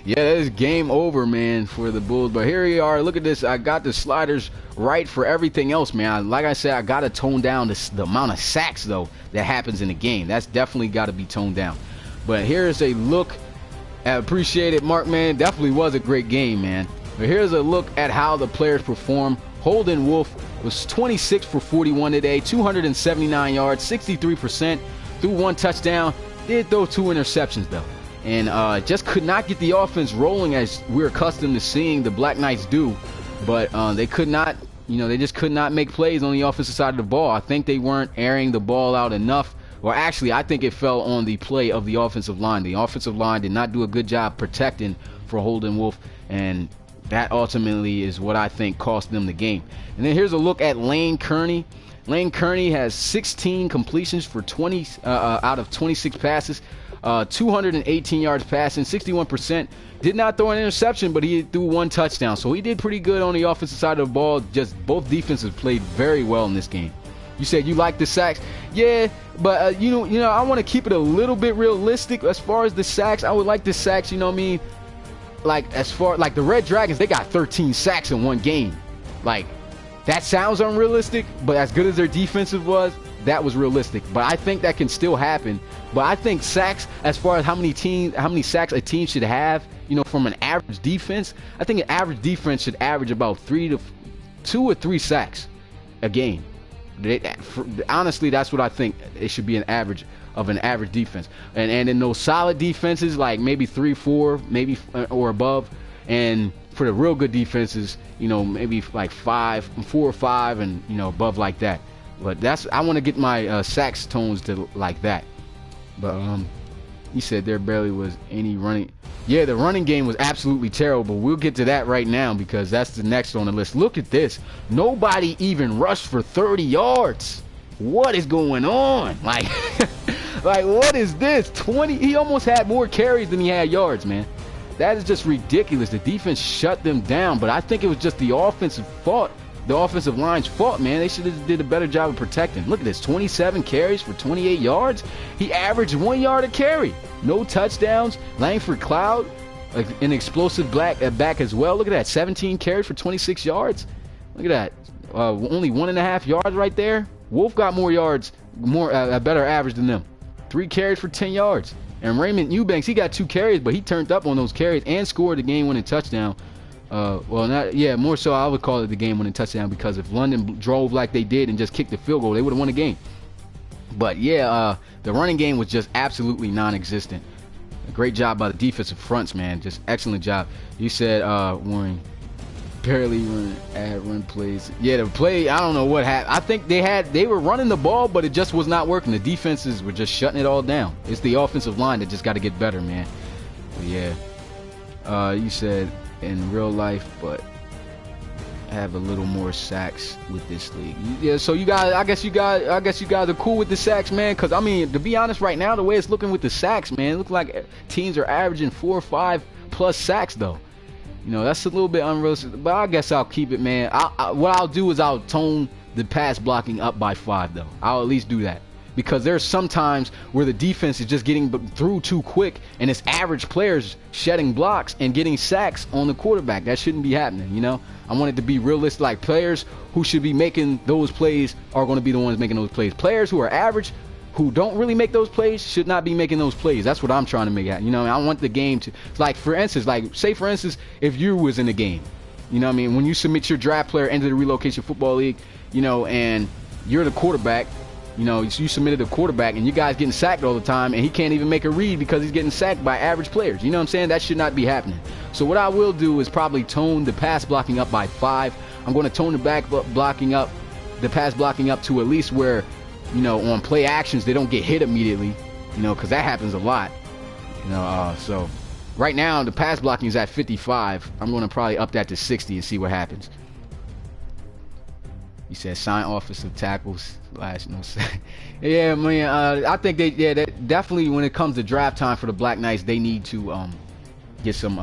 Yeah, that is game over, man, for the Bulls. But here we are. Look at this. I got the sliders right for everything else, man. Like I said, I got to tone down the amount of sacks, though, that happens in the game. That's definitely got to be toned down. But here's a look. I appreciate it, Mark, man. Definitely was a great game, man. But here's a look at how the players perform. Holden Wolf was 26 for 41 today, 279 yards, 63%, threw 1 touchdown. Did throw 2 interceptions, though. And just could not get the offense rolling as we're accustomed to seeing the Black Knights do. But they could not, they just could not make plays on the offensive side of the ball. I think they weren't airing the ball out enough. Or actually, I think it fell on the play of the offensive line. The offensive line did not do a good job protecting for Holden Wolf. And that ultimately is what I think cost them the game. And then here's a look at Lane Kearney. Lane Kearney has 16 completions for 20 out of 26 passes. 218 yards passing, 61%. Did not throw an interception, but he threw 1 touchdown. So he did pretty good on the offensive side of the ball. Just both defenses played very well in this game. You said you like the sacks. Yeah, but you know, I want to keep it a little bit realistic as far as the sacks. I would like the sacks, you know what I mean? Like as far like the Red Dragons, they got 13 sacks in one game. Like that sounds unrealistic, but as good as their defensive was, that was realistic. But I think that can still happen. But I think sacks, as far as how many sacks a team should have, you know, from an average defense, I think an average defense should average about 2 or 3 sacks a game. Honestly, that's what I think it should be, an average of an average defense. And in those solid defenses, like maybe 3, 4, maybe or above. And for the real good defenses, you know, maybe like 4 or 5, and you know, above like that. But I want to get my sacks tones to like that. But he said there barely was any running. Yeah, the running game was absolutely terrible. We'll get to that right now because that's the next on the list. Look at this. Nobody even rushed for 30 yards. What is going on? Like, like what is this? 20. He almost had more carries than he had yards, man. That is just ridiculous. The defense shut them down, but I think it was just the offensive fault. The offensive line's fault, man. They should have did a better job of protecting. Look at this, 27 carries for 28 yards. He averaged 1 yard a carry. No touchdowns. Langford Cloud, an explosive back as well. Look at that, 17 carries for 26 yards. Look at that, only 1.5 yards right there. Wolf got more yards, a better average than them. 3 carries for 10 yards. And Raymond Eubanks, he got 2 carries, but he turned up on those carries and scored the game-winning touchdown. More so I would call it the game-winning touchdown, because if London drove like they did and just kicked the field goal, they would have won the game. But yeah, the running game was just absolutely non-existent. A great job by the defensive fronts, man. Just excellent job. You said Warren barely run plays. Yeah, the play, I don't know what happened. I think they were running the ball, but it just was not working. The defenses were just shutting it all down. It's the offensive line that just got to get better, man. But yeah, you said in real life, but have a little more sacks with this league. Yeah, so you guys, I guess you guys are cool with the sacks, man. Because I mean, to be honest, right now the way it's looking with the sacks, man, it looks like teams are averaging 4 or 5 plus sacks, though. You know, that's a little bit unrealistic, but I guess I'll keep it, man. What I'll do is I'll tone the pass blocking up by 5, though. I'll at least do that. Because there's some times where the defense is just getting through too quick, and it's average players shedding blocks and getting sacks on the quarterback. That shouldn't be happening, you know? I want it to be realistic. Like, players who should be making those plays are going to be the ones making those plays. Players who are average, who don't really make those plays, should not be making those plays. That's what I'm trying to make happen. You know, I want the game to, like, for instance, if you was in the game, you know what I mean? When you submit your draft player into the Relocation Football League, you know, and you're the quarterback, you know, you submitted a quarterback and you guys getting sacked all the time, and he can't even make a read because he's getting sacked by average players. You know what I'm saying? That should not be happening. So what I will do is probably tone the pass blocking up by 5. I'm going to tone the pass blocking up to at least where, you know, on play actions they don't get hit immediately, you know, because that happens a lot. You know, so right now the pass blocking is at 55. I'm going to probably up that to 60 and see what happens. You said sign offensive tackles / no sack. Yeah, man. I think that definitely when it comes to draft time for the Black Knights, they need to get some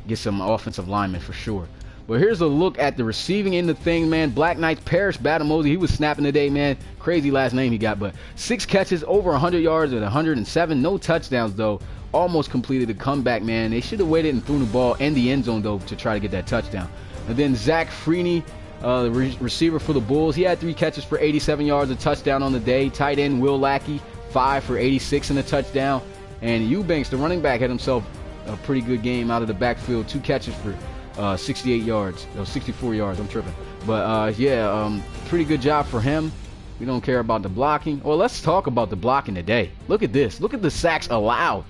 offensive linemen for sure. But here's a look at the receiving end of things, man. Black Knights, Parrish Batamose, he was snapping today, man. Crazy last name he got, but 6 catches, over 100 yards at 107. No touchdowns, though. Almost completed a comeback, man. They should have waited and threw the ball in the end zone, though, to try to get that touchdown. And then Zach Freeney, the receiver for the Bulls, he had 3 catches for 87 yards, a touchdown on the day. Tight end Will Lackey, 5 for 86 and a touchdown. And Eubanks, the running back, had himself a pretty good game out of the backfield. 2 catches for 68 yards, 64 yards, I'm tripping. But pretty good job for him. We don't care about the blocking. Well, let's talk about the blocking today. Look at this. Look at the sacks allowed.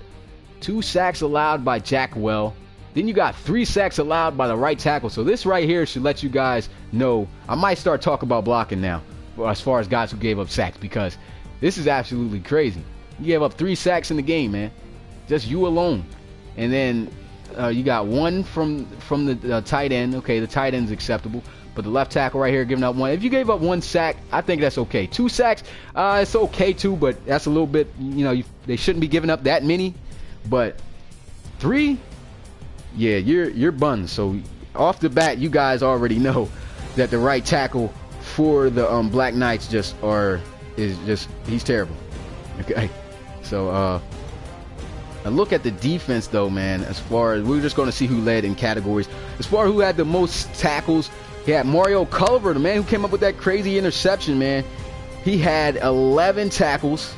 2 sacks allowed by Jack Well. Then you got 3 sacks allowed by the right tackle. So this right here should let you guys know. I might start talking about blocking now, as far as guys who gave up sacks, because this is absolutely crazy. You gave up 3 sacks in the game, man. Just you alone. And then you got 1 from the tight end. Okay, the tight end's acceptable. But the left tackle right here giving up 1. If you gave up 1 sack, I think that's okay. 2 sacks, it's okay too, but that's a little bit, they shouldn't be giving up that many. But 3, yeah, you're buns. So off the bat, you guys already know that the right tackle for the Black Knights he's terrible. Okay, so a look at the defense though, man. As far as we're just going to see who led in categories. As far as who had the most tackles, he had Mario Culver, the man who came up with that crazy interception, man. He had 11 tackles.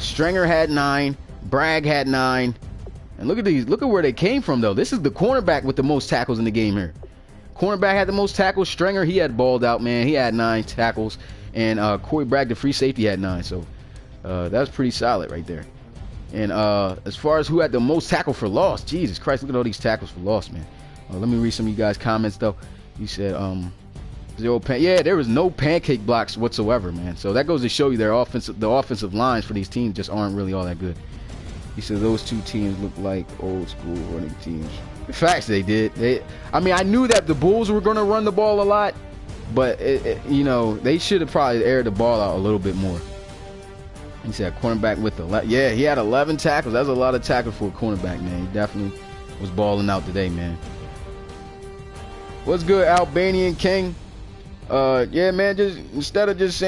Stringer had 9. Bragg had 9. And look at these. Look at where they came from, though. This is the cornerback with the most tackles in the game here. Cornerback had the most tackles. Stringer, he had balled out, man. He had 9 tackles. And Corey Bragg, the free safety, had 9. So that was pretty solid right there. And as far as who had the most tackle for loss, Jesus Christ, look at all these tackles for loss, man. Let me read some of you guys' comments, though. You said, yeah, there was no pancake blocks whatsoever, man. So that goes to show you the offensive lines for these teams just aren't really all that good. He said those 2 teams look like old school running teams. In fact, they did. I knew that the Bulls were going to run the ball a lot, but they should have probably aired the ball out a little bit more. He said cornerback with 11. Yeah, he had 11 tackles. That's a lot of tackles for a cornerback, man. He definitely was balling out today, man. What's good, Albanian King? Yeah, man, instead of just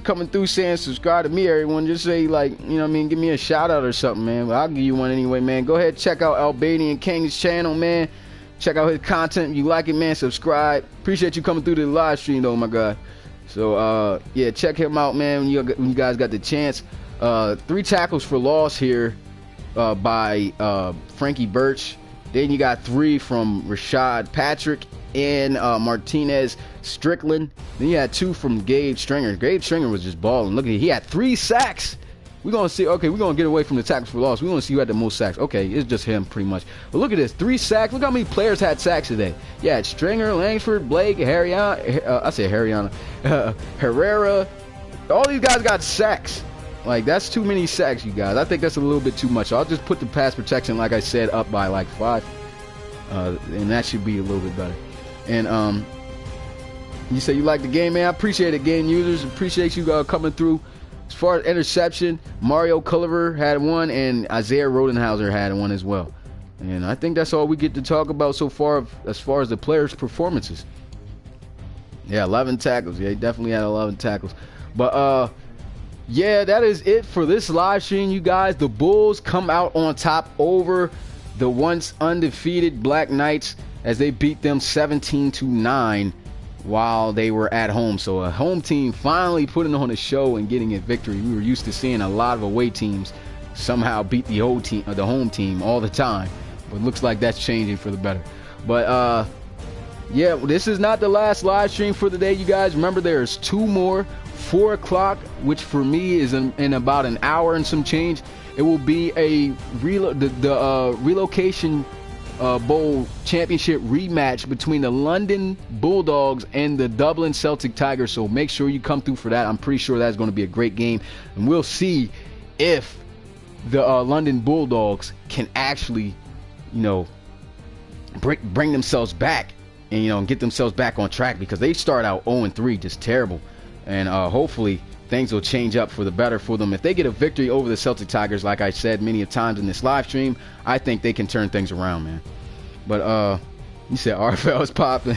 coming through saying subscribe to me, everyone, just say, give me a shout out or something, man. But I'll give you one anyway, man. Go ahead, check out Albanian King's channel, man. Check out his content. If you like it, man, subscribe. Appreciate you coming through to the live stream, though, my God. So, yeah, check him out, man, when you guys got the chance. 3 tackles for loss here by Frankie Birch. Then you got 3 from Rashad Patrick and Martinez Strickland. Then you had 2 from Gabe Stringer. Gabe Stringer was just balling. Look at it. He had 3 sacks. We're going to see. Okay, we're going to get away from the tackles for loss. We're going to see who had the most sacks. Okay, it's just him pretty much. But look at this. 3 sacks. Look how many players had sacks today. Yeah, it's Stringer, Langsford, Blake, Herrera. All these guys got sacks. That's too many sacks, you guys. I think that's a little bit too much. So I'll just put the pass protection, like I said, up by 5. And that should be a little bit better. And you say you like the game, man. I appreciate it, game users. Appreciate you coming through. As far as interception, Mario Culver had 1, and Isaiah Rodenhauser had 1 as well. And I think that's all we get to talk about so far as far as the players' performances. Yeah, 11 tackles. Yeah, he definitely had 11 tackles. But yeah, that is it for this live stream, you guys. The Bulls come out on top over the once undefeated Black Knights as they beat them 17-9 while they were at home. So a home team finally putting on a show and getting a victory. We were used to seeing a lot of away teams somehow beat the home team all the time, but looks like that's changing for the better. But yeah, this is not the last live stream for the day, you guys. Remember, there's 2 more. 4 o'clock, which for me is in about an hour and some change. It will be the Relocation Bowl Championship rematch between the London Bulldogs and the Dublin Celtic Tigers. So make sure you come through for that. I'm pretty sure that's going to be a great game, and we'll see if the London Bulldogs can actually, bring themselves back and get themselves back on track, because they start out 0-3, just terrible. And hopefully things will change up for the better for them. If they get a victory over the Celtic Tigers, like I said many times in this live stream, I think they can turn things around, man. But you said RFL is popping.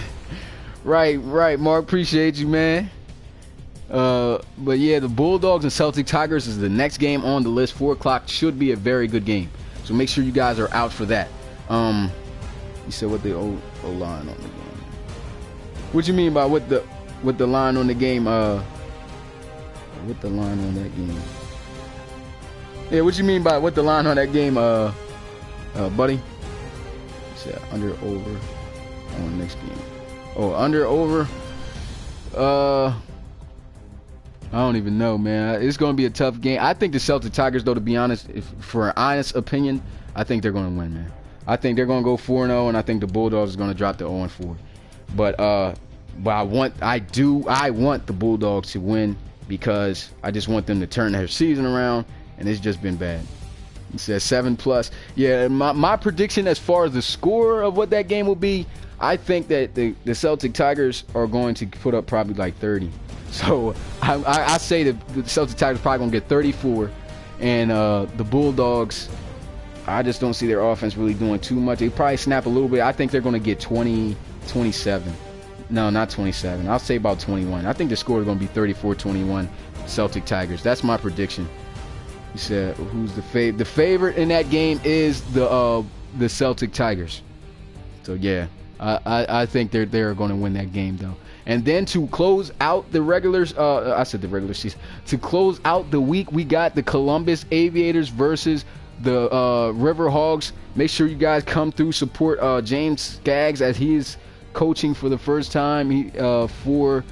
right, Mark. Appreciate you, man. But yeah, the Bulldogs and Celtic Tigers is the next game on the list. 4 o'clock should be a very good game. So make sure you guys are out for that. You said what the O-line on the game. What you mean by what the line on the game? What the line on that game? Yeah, what you mean by what the line on that game, buddy? You said under over on the next game. Oh, under over. I don't even know, man. It's going to be a tough game. I think the Celtic Tigers, though, to be honest, for an honest opinion, I think they're going to win, man. I think they're going to go 4-0, and I think the Bulldogs is going to drop to 0-4. But I want the Bulldogs to win, because I just want them to turn their season around, and it's just been bad. He says 7+. Yeah, my prediction as far as the score of what that game will be, I think that the Celtic Tigers are going to put up probably like 30. So I say the Celtic Tigers probably going to get 34. And the Bulldogs, I just don't see their offense really doing too much. They probably snap a little bit. I think they're going to get 20, 27. No, not 27. I'll say about 21. I think the score is going to be 34-21 Celtic Tigers. That's my prediction. You said who's the favorite? The favorite in that game is the Celtic Tigers. So yeah, I think they're going to win that game though. And then to close out the regular season. To close out the week, we got the Columbus Aviators versus the River Hogs. Make sure you guys come through, support James Skaggs as he is coaching for the first time for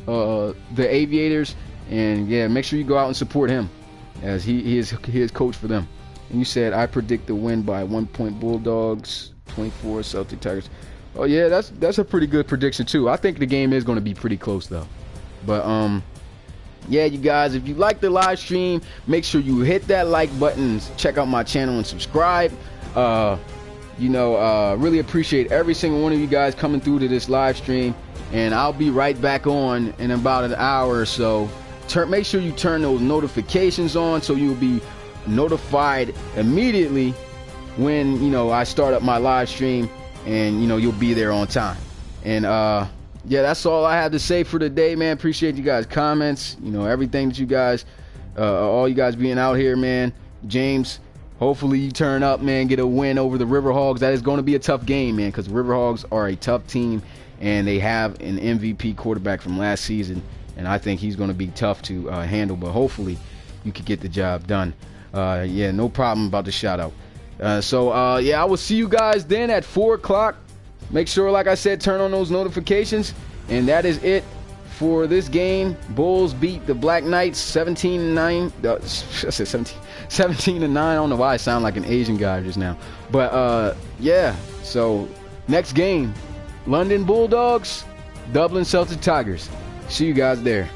the Aviators. And yeah, make sure you go out and support him as he is coach for them. And you said I predict the win by 1 point Bulldogs, 24 Celtic Tigers. Oh yeah, that's a pretty good prediction too. I think the game is going to be pretty close though. But yeah, you guys, if you like the live stream, make sure you hit that like button, check out my channel and subscribe. Really appreciate every single one of you guys coming through to this live stream, and I'll be right back on in about an hour or so. Make sure you turn those notifications on so you'll be notified immediately when I start up my live stream, and you'll be there on time. And yeah, that's all I have to say for today, man. Appreciate you guys' comments, everything that you guys, all you guys being out here, man. James, hopefully you turn up, man, get a win over the River Hogs. That is going to be a tough game, man, because River Hogs are a tough team, and they have an MVP quarterback from last season, and I think he's going to be tough to handle, but hopefully you could get the job done. Yeah, no problem about the shout out. Yeah, I will see you guys then at 4 o'clock. Make sure, like I said, turn on those notifications. And that is it for this game. Bulls beat the Black Knights 17-9. I said 17-9. I don't know why I sound like an Asian guy just now. But yeah, so next game, London Bulldogs, Dublin Celtic Tigers. See you guys there.